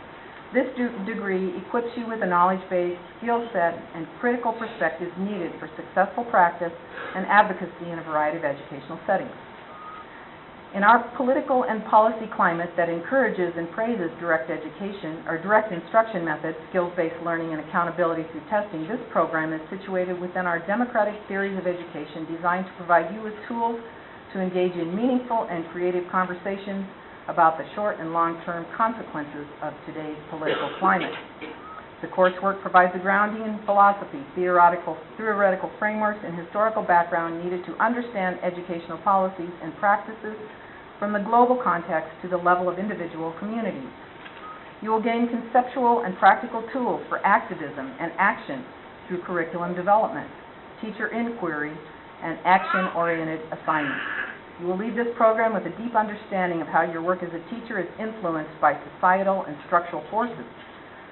[SPEAKER 1] This degree equips you with a knowledge base, skill set, and critical perspectives needed for successful practice and advocacy in a variety of educational settings. In our political and policy climate that encourages and praises direct education or direct instruction methods, skills-based learning, and accountability through testing, this program is situated within our democratic theories of education designed to provide you with tools to engage in meaningful and creative conversations about the short and long-term consequences of today's political climate. The coursework provides a grounding in philosophy, theoretical frameworks, and historical background needed to understand educational policies and practices from the global context to the level of individual communities. You will gain conceptual and practical tools for activism and action through curriculum development, teacher inquiry, and action-oriented assignments. You will leave this program with a deep understanding of how your work as a teacher is influenced by societal and structural forces,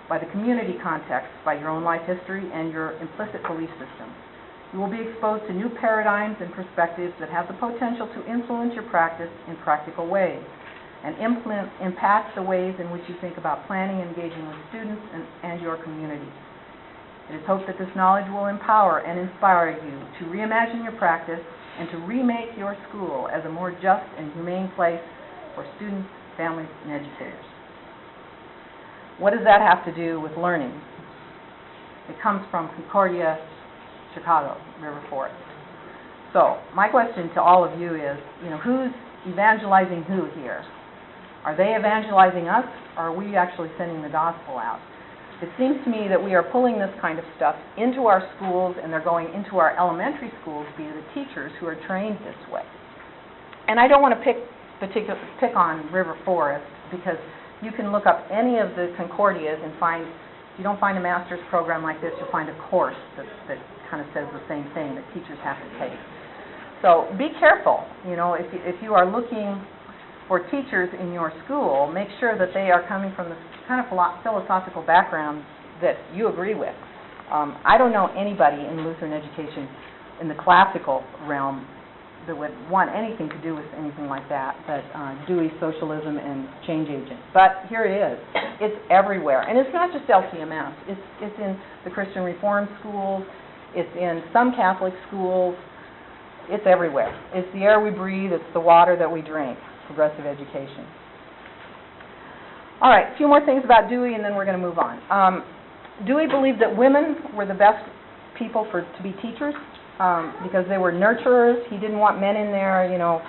[SPEAKER 1] by the community context, by your own life history, and your implicit belief system. You will be exposed to new paradigms and perspectives that have the potential to influence your practice in practical ways and impact the ways in which you think about planning and engaging with students and your community. It is hoped that this knowledge will empower and inspire you to reimagine your practice and to remake your school as a more just and humane place for students, families, and educators. What does that have to do with learning? It comes from Concordia, Chicago, River Forest. So my question to all of you is, who's evangelizing who here? Are they evangelizing us, or are we actually sending the gospel out? It seems to me that we are pulling this kind of stuff into our schools, and they're going into our elementary schools via the teachers who are trained this way. And I don't want to pick on River Forest, because you can look up any of the Concordias and find, if you don't find a master's program like this, you'll find a course that kind of says the same thing that teachers have to take. So be careful. You know, if you are looking for teachers in your school, make sure that they are coming from the kind of philosophical background that you agree with. I don't know anybody in Lutheran education in the classical realm that would want anything to do with anything like that, but Dewey, socialism, and change agent. But here it is. It's everywhere. And it's not just LCMS. It's in the Christian Reform schools. It's in some Catholic schools. It's everywhere. It's the air we breathe. It's the water that we drink. Progressive education. All right, a few more things about Dewey, and then we're going to move on. Dewey believed that women were the best people to be teachers because they were nurturers. He didn't want men in there, you know,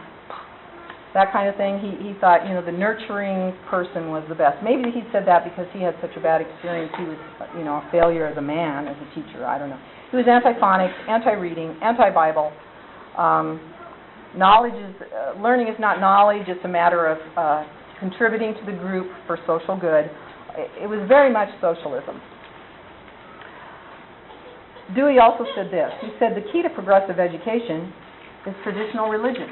[SPEAKER 1] that kind of thing. He thought, you know, the nurturing person was the best. Maybe he said that because he had such a bad experience. He was, you know, a failure as a man, as a teacher. I don't know. He was anti-phonics, anti-reading, anti-Bible. Learning is not knowledge. It's a matter of contributing to the group for social good. It was very much socialism. Dewey also said this. He said the key to progressive education is traditional religion.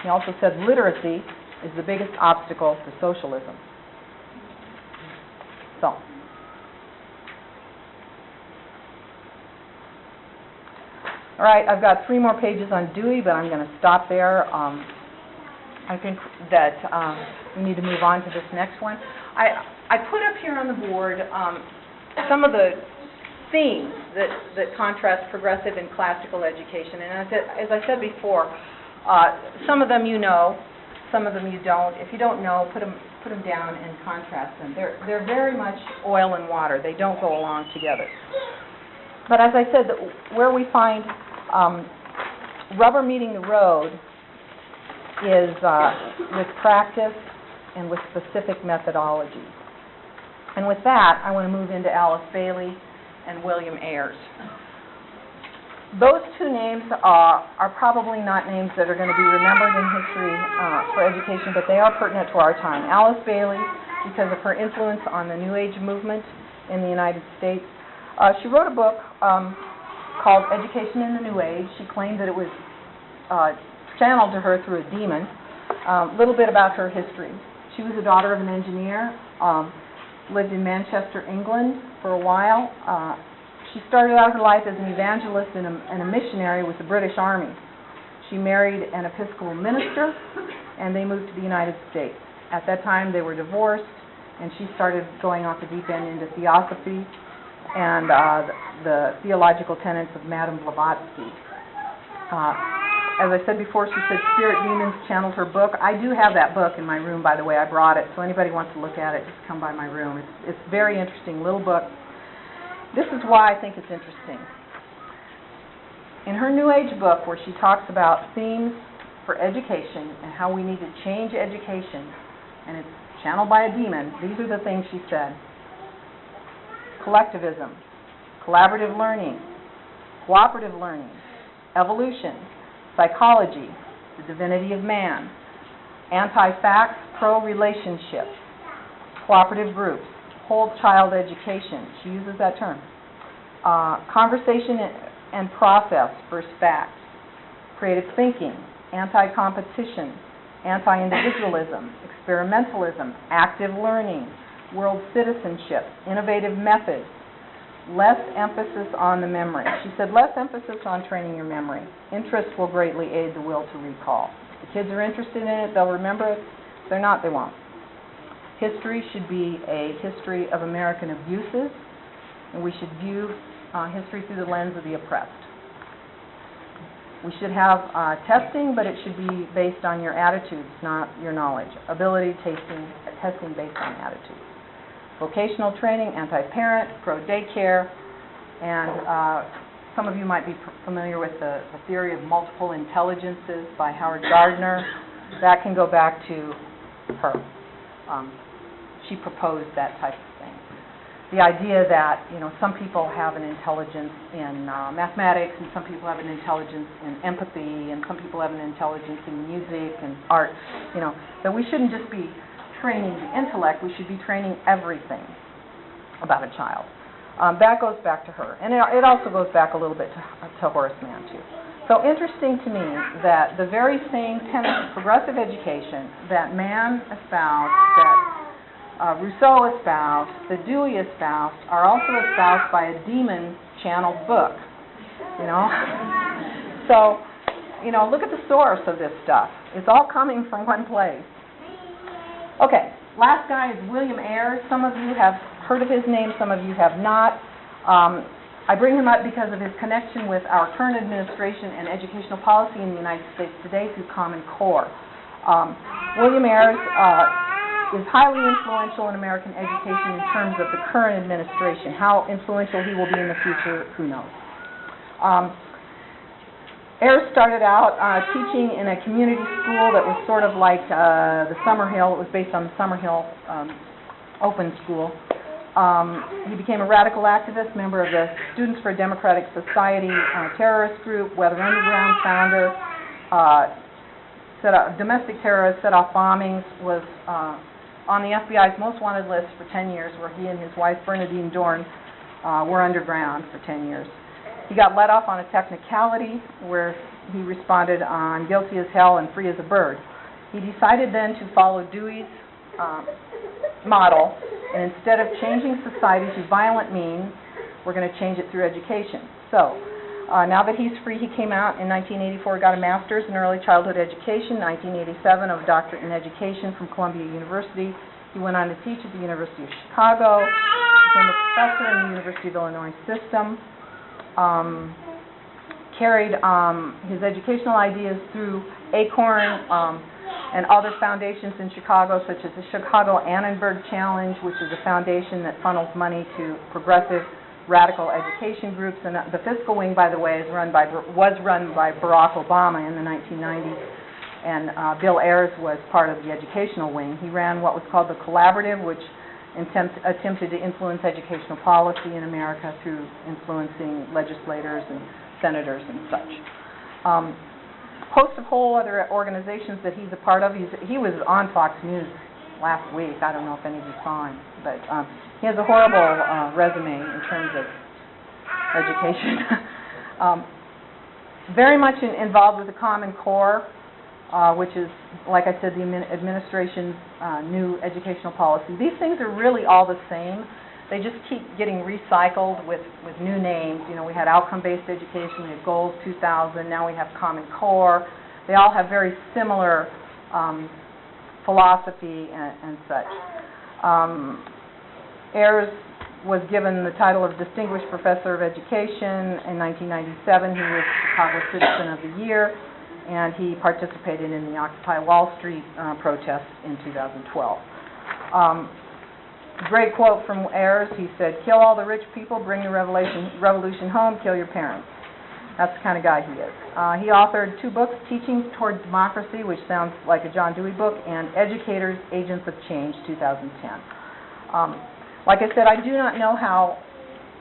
[SPEAKER 1] He also said literacy is the biggest obstacle to socialism. So, all right, I've got 3 more pages on Dewey, but I'm going to stop there. I think that we need to move on to this next one. I put up here on the board some of the themes that contrast progressive and classical education. And as I said before, some of them you know, some of them you don't. If you don't know, put them down and contrast them. They're very much oil and water. They don't go along together. But as I said, where we find rubber meeting the road is with practice and with specific methodology. And with that, I want to move into Alice Bailey and William Ayers. Those 2 names are probably not names that are going to be remembered in history for education, but they are pertinent to our time. Alice Bailey, because of her influence on the New Age movement in the United States, she wrote a book called Education in the New Age. She claimed that it was channeled to her through a demon. A little bit about her history. She was the daughter of an engineer, lived in Manchester, England for a while. She started out her life as an evangelist and a missionary with the British Army. She married an Episcopal minister, and they moved to the United States. At that time, they were divorced, and she started going off the deep end into theosophy and the theological tenets of Madame Blavatsky. As I said before, she said spirit demons channeled her book. I do have that book in my room, by the way. I brought it, so anybody wants to look at it, just come by my room. It's very interesting, little book. This is why I think it's interesting. In her New Age book, where she talks about themes for education and how we need to change education, and it's channeled by a demon, these are the things she said. Collectivism, collaborative learning, cooperative learning, evolution, psychology, the divinity of man, anti-facts, pro-relationship, cooperative groups, whole child education. She uses that term. Conversation and process versus facts, creative thinking, anti-competition, anti-individualism, experimentalism, active learning, world citizenship, innovative methods, less emphasis on the memory. She said less emphasis on training your memory. Interest will greatly aid the will to recall. If the kids are interested in it, they'll remember it. If they're not, they won't. History should be a history of American abuses, and we should view history through the lens of the oppressed. We should have testing, but it should be based on your attitudes, not your knowledge. Ability testing based on attitudes. Vocational training, anti-parent, pro-daycare, and some of you might be familiar with the theory of multiple intelligences by Howard Gardner. That can go back to her. She proposed that type of thing. the idea that, you know, some people have an intelligence in mathematics, and some people have an intelligence in empathy, and some people have an intelligence in music and art, you know, that we shouldn't just be training the intellect, we should be training everything about a child. That goes back to her. And it also goes back a little bit to Horace Mann, too. So interesting to me that the very same tenets of progressive education that Mann espoused, that Rousseau espoused, that Dewey espoused, are also espoused by a demon-channeled book, you know? So, you know, look at the source of this stuff. It's all coming from one place. Okay, last guy is William Ayres. Some of you have heard of his name, some of you have not. I bring him up because of his connection with our current administration and educational policy in the United States today through Common Core. William Ayres is highly influential in American education in terms of the current administration. How influential he will be in the future, who knows. Ayres started out teaching in a community school that was sort of like the Summerhill. It was based on the Summerhill Open School. He became a radical activist, member of the Students for a Democratic Society terrorist group, Weather Underground founder, domestic terrorist, set off bombings, was on the FBI's most wanted list for 10 years, where he and his wife, Bernadine Dorn, were underground for 10 years. He got let off on a technicality where he responded on guilty as hell and free as a bird. He decided then to follow Dewey's model, and instead of changing society through violent means, we're going to change it through education. So, now that he's free, he came out in 1984, got a master's in early childhood education, 1987 a doctorate in education from Columbia University. He went on to teach at the University of Chicago, became a professor in the University of Illinois system, carried his educational ideas through Acorn and other foundations in Chicago, such as the Chicago Annenberg Challenge, which is a foundation that funnels money to progressive radical education groups. And the fiscal wing, by the way, was run by Barack Obama in the 1990s, and Bill Ayres was part of the educational wing. He ran what was called the Collaborative, which attempted to influence educational policy in America through influencing legislators and senators and such. Host of whole other organizations that he's a part of. He was on Fox News last week. I don't know if any of you saw him, but he has a horrible resume in terms of education. Very much involved with the Common Core, which is, like I said, the administration's new educational policy. These things are really all the same. They just keep getting recycled with new names. You know, we had outcome-based education, we had Goals 2000, now we have Common Core. They all have very similar philosophy and such. Ayres was given the title of Distinguished Professor of Education in 1997. He was Chicago Citizen of the Year, and he participated in the Occupy Wall Street protests in 2012. Great quote from Ayres. He said, "Kill all the rich people, bring the revolution home, kill your parents." That's the kind of guy he is. He authored 2 books, Teaching Towards Democracy, which sounds like a John Dewey book, and Educators, Agents of Change, 2010. Like I said, I do not know how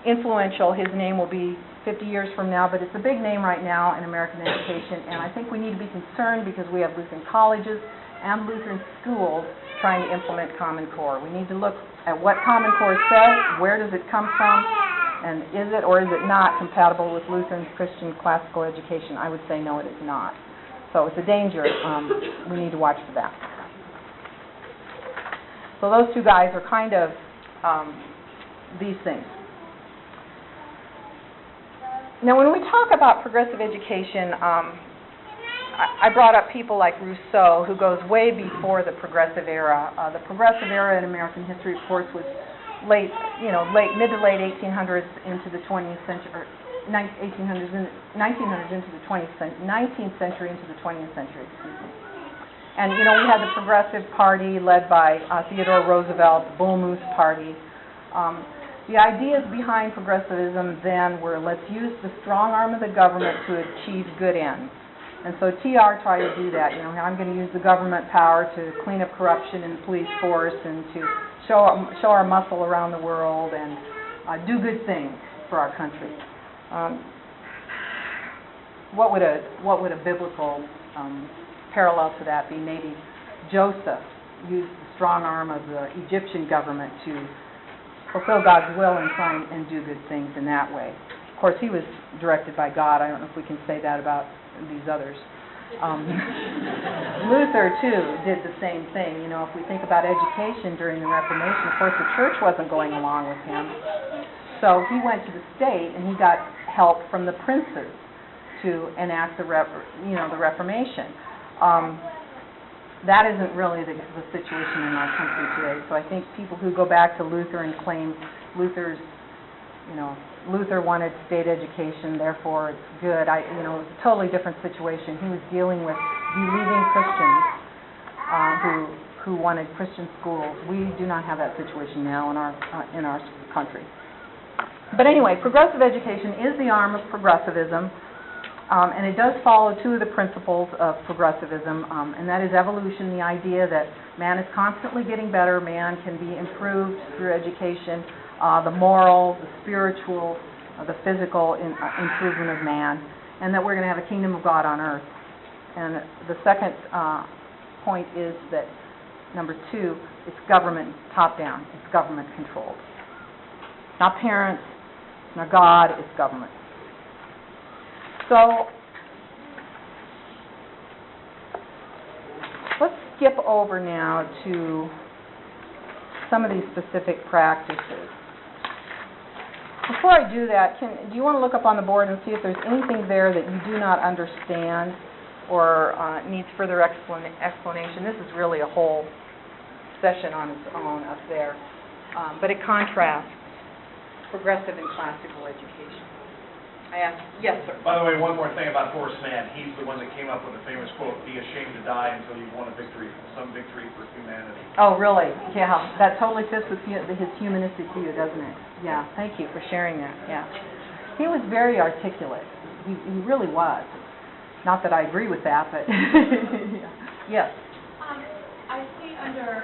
[SPEAKER 1] influential his name will be 50 years from now, but it's a big name right now in American education, and I think we need to be concerned because we have Lutheran colleges and Lutheran schools trying to implement Common Core. We need to look at what Common Core says, where does it come from, and is it or is it not compatible with Lutheran Christian classical education? I would say no, it is not. So it's a danger. We need to watch for that. So those 2 guys are kind of these things. Now, when we talk about progressive education, I brought up people like Rousseau, who goes way before the progressive era. The progressive era in American history, of course, was mid to late 1800s into the 20th century, or 1900s into the 19th century into the 20th century. Excuse me. And we had the Progressive Party led by Theodore Roosevelt, the Bull Moose Party. The ideas behind progressivism then were, let's use the strong arm of the government to achieve good ends. And so TR tried to do that. You know, I'm going to use the government power to clean up corruption in the police force and to show our muscle around the world and do good things for our country. What would a biblical parallel to that be? Maybe Joseph used the strong arm of the Egyptian government to fulfill God's will and try and do good things in that way. Of course, he was directed by God. I don't know if we can say that about these others. Luther, too, did the same thing. You know, if we think about education during the Reformation, of course, the church wasn't going along with him. So he went to the state and he got help from the princes to enact the Reformation. That isn't really the situation in our country today. So I think people who go back to Luther and claim Luther wanted state education, therefore it's good. It was a totally different situation. He was dealing with believing Christians who wanted Christian schools. We do not have that situation now in our country. But anyway, progressive education is the arm of progressivism. And it does follow two of the principles of progressivism, and that is evolution, the idea that man is constantly getting better, man can be improved through education, the moral, the spiritual, the physical improvement of man, and that we're going to have a kingdom of God on earth. And the second point is that, number two, it's government top-down, it's government controlled. Not parents, not God, it's government. So, let's skip over now to some of these specific practices. Before I do that, do you want to look up on the board and see if there's anything there that you do not understand or needs further explanation? This is really a whole session on its own up there. But it contrasts progressive and classical education. I asked, yes, sir.
[SPEAKER 2] By the way, one more thing about Horace Mann. He's the one that came up with the famous quote, "Be ashamed to die until you've won a victory, some victory for humanity."
[SPEAKER 1] Oh, really? Yeah, that totally fits with his humanistic view, doesn't it? Yeah, thank you for sharing that. Yeah. He was very articulate. He really was. Not that I agree with that, but yes.
[SPEAKER 3] I see under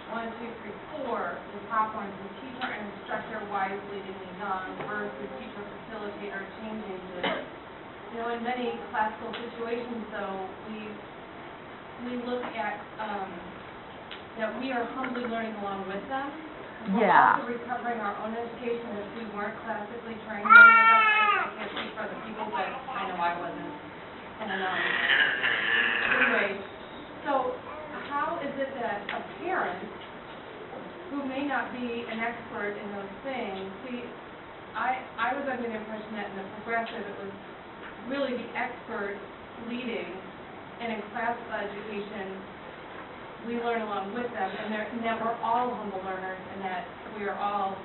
[SPEAKER 3] 1, 2, 3, 4, the top ones, the teacher and instructor wise leading the young versus teacher facilitator change agent. You know, in many classical situations, though, we look at that we are humbly learning along with them. We're also recovering our own education if we weren't classically trained. I can't speak for other people, but I know I wasn't. And anyway, so how is it that a parent who may not be an expert in those things, I was under the impression that in the progressive it was really the expert leading, and in classical education we learn along with them, and that we're all humble learners, and that we can all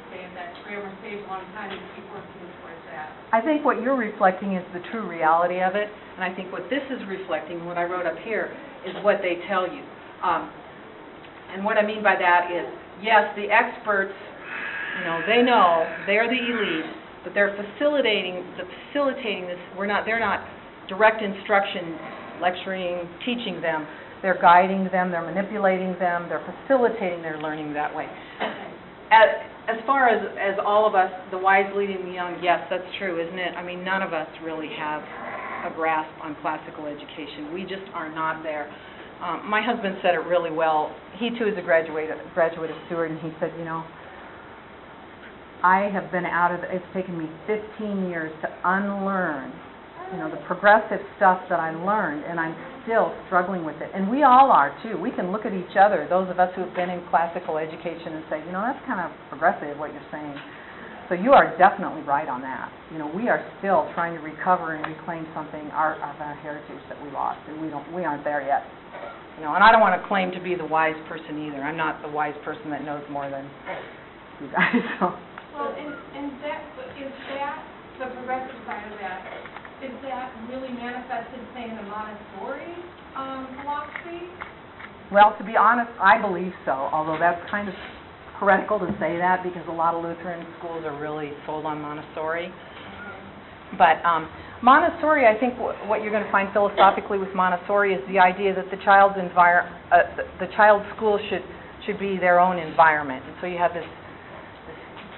[SPEAKER 3] stay at that grammar stage a long time and keep working towards that.
[SPEAKER 1] I think what you're reflecting is the true reality of it, and I think what this is reflecting, what I wrote up here, is what they tell you. And what I mean by that is, yes, the experts, they know, they're the elite, but they're facilitating this. They're not direct instruction, lecturing, teaching them. They're guiding them, they're manipulating them, they're facilitating their learning that way. As far as all of us, the wise leading the young, yes, that's true, isn't it? I mean, none of us really have a grasp on classical education. We just are not there. My husband said it really well. He, too, is a graduate of Stewart, and he said, I have been it's taken me 15 years to unlearn, the progressive stuff that I learned, and I'm still struggling with it. And we all are, too. We can look at each other, those of us who have been in classical education, and say, that's kind of progressive, what you're saying. So you are definitely right on that. We are still trying to recover and reclaim something, our heritage that we lost, and we aren't there yet. And I don't want to claim to be the wise person either. I'm not the wise person that knows more than you guys. So.
[SPEAKER 3] Well, is that the progressive side of that? Is that really manifested, say, in the Montessori philosophy?
[SPEAKER 1] Well, to be honest, I believe so. Although that's kind of heretical to say that because a lot of Lutheran schools are really sold on Montessori. But Montessori, I think what you're going to find philosophically with Montessori is the idea that the child's the child's school should be their own environment. And so you have this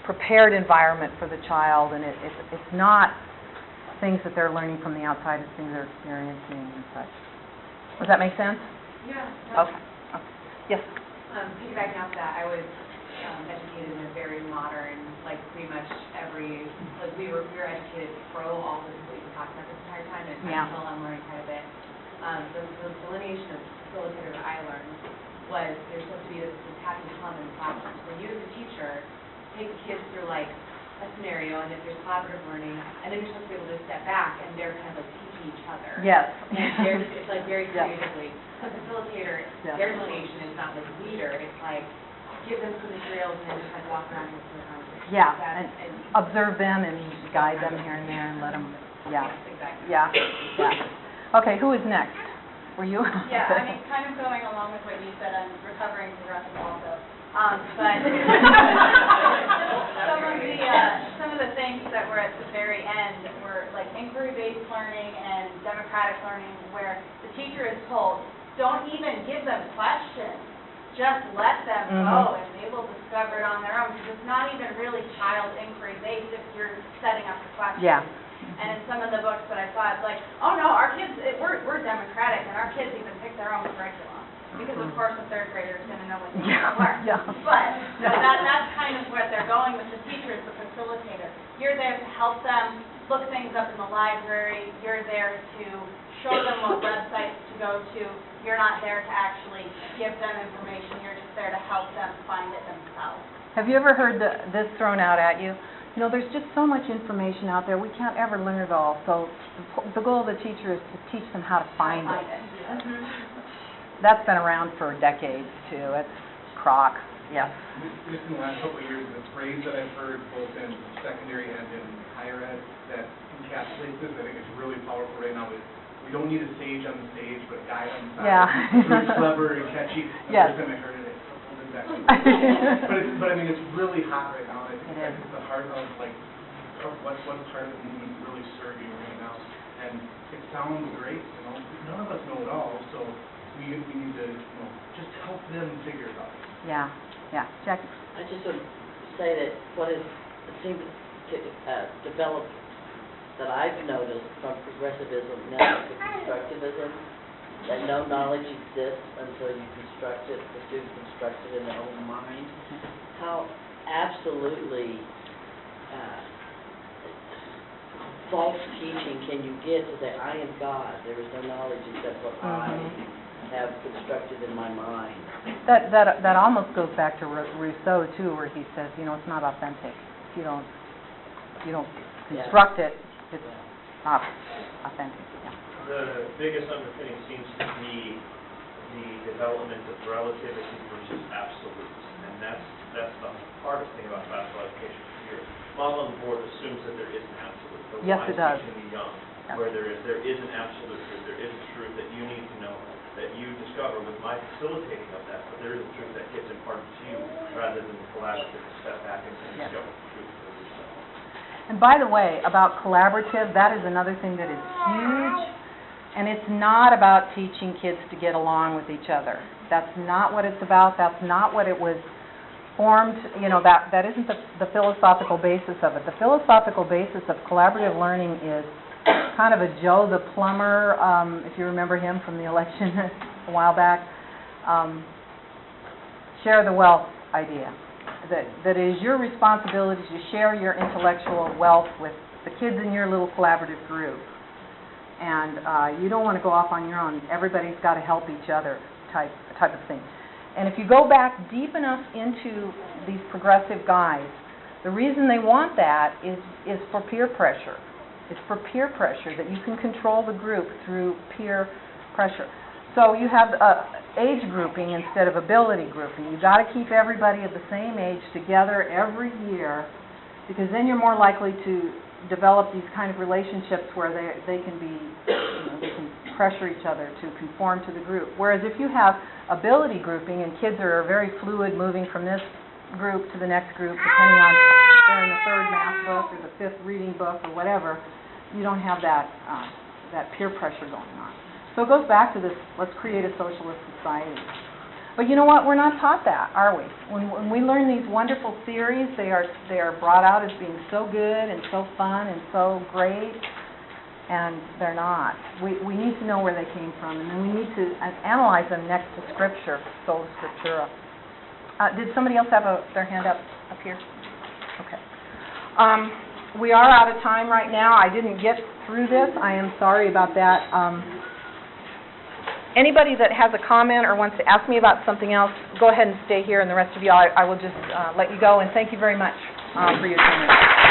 [SPEAKER 1] prepared environment for the child, and it's not things that they're learning from the outside, it's things they're experiencing and such. Does that make sense?
[SPEAKER 3] Yeah.
[SPEAKER 1] Okay. Yes?
[SPEAKER 4] Piggybacking off that, I was educated in a very modern, like pretty much we were educated pro all of what you talked about this entire time, and
[SPEAKER 1] Yeah.
[SPEAKER 4] until I'm learning quite a bit. The delineation of facilitator that I learned was there's supposed to be this happy hum in the classroom. So you as a teacher take the kids through like a scenario, and if there's collaborative learning, and then you're supposed to be able to step back, and they're kind of like teaching each other.
[SPEAKER 1] Yes.
[SPEAKER 4] And it's like very
[SPEAKER 1] Yeah.
[SPEAKER 4] creatively. The facilitator,
[SPEAKER 1] Yeah.
[SPEAKER 4] their delineation is not like leader, it's like give them some materials and then just like walk around with the conversation.
[SPEAKER 1] Yeah,
[SPEAKER 4] That's-
[SPEAKER 1] and observe them and guide them here and there and let them, yeah.
[SPEAKER 4] Yes, exactly.
[SPEAKER 1] Yeah, yeah. Okay, who is next? Were you?
[SPEAKER 3] Yeah, I mean, kind of going along with what you said, I'm recovering progressive also. But some of the things that were at the very end were like inquiry-based learning and democratic learning, where the teacher is told, don't even give them questions, just let them go and they will discover it on their own, because it's not even really child inquiry-based if you're setting up the questions.
[SPEAKER 1] Yeah.
[SPEAKER 3] And in some of the books that I saw, it's like, oh no, our kids, we're democratic, and our kids even pick their own curriculum. Because of course the third grader is going to know what they need to learn.
[SPEAKER 1] Yeah.
[SPEAKER 3] But that's kind of what they're going with. The teacher is the facilitator. You're there to help them look things up in the library. You're there to show them what websites to go to. You're not there to actually give them information. You're just there to help them find it themselves.
[SPEAKER 1] Have you ever heard this thrown out at you? You know, there's just so much information out there, we can't ever learn it all. So the goal of the teacher is to teach them how to find it. That's been around for decades, too. It's crock. Yes.
[SPEAKER 2] Just in the last couple of years, the phrase that I've heard both in secondary and in higher ed that encapsulates this, I think it's really powerful right now, is we don't need a sage on the stage, but a guide on the side.
[SPEAKER 1] Yeah.
[SPEAKER 2] It's really clever and catchy. The
[SPEAKER 1] Yes.
[SPEAKER 2] first time I heard it, it wasn't exactly but I mean, it's really hot right now, and I think that's the heart of, like, what part of the movement really serving right now. And it sounds great, you know, none of us know it all, so we need to, you know, just help them figure it out.
[SPEAKER 1] Yeah. Yeah. Jackie?
[SPEAKER 5] I just would say that what has seemed to develop that I've noticed from progressivism now to constructivism, that no knowledge exists until you construct it, the student constructs it in their own mind. How absolutely false teaching can you get to say, I am God, there is no knowledge except what I have constructed in my mind.
[SPEAKER 1] That almost goes back to Rousseau, too, where he says, you know, it's not authentic. If you don't construct it, it's not authentic. Yeah.
[SPEAKER 6] The biggest underpinning seems to be the development of relativity versus absolutes, and that's the hardest thing about classical education here. Model on the board assumes that there is an absolute. But
[SPEAKER 1] Yes, it does.
[SPEAKER 6] Teaching the young,
[SPEAKER 1] Yeah.
[SPEAKER 6] where there is an absolute truth, there is a truth that you need to know, that you discover with my facilitating of that, but there is a truth that gets imparted to you rather than the collaborative step back and discover the truth for yourself.
[SPEAKER 1] And by the way, about collaborative, that is another thing that is huge, and it's not about teaching kids to get along with each other. That's not what it's about. That's not what it was formed, you know, that isn't the philosophical basis of it. The philosophical basis of collaborative learning is kind of a Joe the plumber, if you remember him from the election a while back, share the wealth idea. That it is your responsibility to share your intellectual wealth with the kids in your little collaborative group. And you don't want to go off on your own. Everybody's got to help each other type of thing. And if you go back deep enough into these progressive guys, the reason they want that is for peer pressure. It's for peer pressure, that you can control the group through peer pressure. So you have age grouping instead of ability grouping. You've got to keep everybody of the same age together every year, because then you're more likely to develop these kind of relationships where they can be, they can pressure each other to conform to the group. Whereas if you have ability grouping and kids are very fluid, moving from this group to the next group, depending on if they're in the third math book or the fifth reading book or whatever, you don't have that, that peer pressure going on. So it goes back to this, let's create a socialist society. But you know what, we're not taught that, are we? When we learn these wonderful theories, they are brought out as being so good and so fun and so great, and they're not. We need to know where they came from, and then we need to analyze them next to Scripture, sola scriptura. Did somebody else have their hand up here? Okay. We are out of time right now. I didn't get through this. I am sorry about that. Anybody that has a comment or wants to ask me about something else, go ahead and stay here, and the rest of you, I will just let you go, and thank you very much for your time.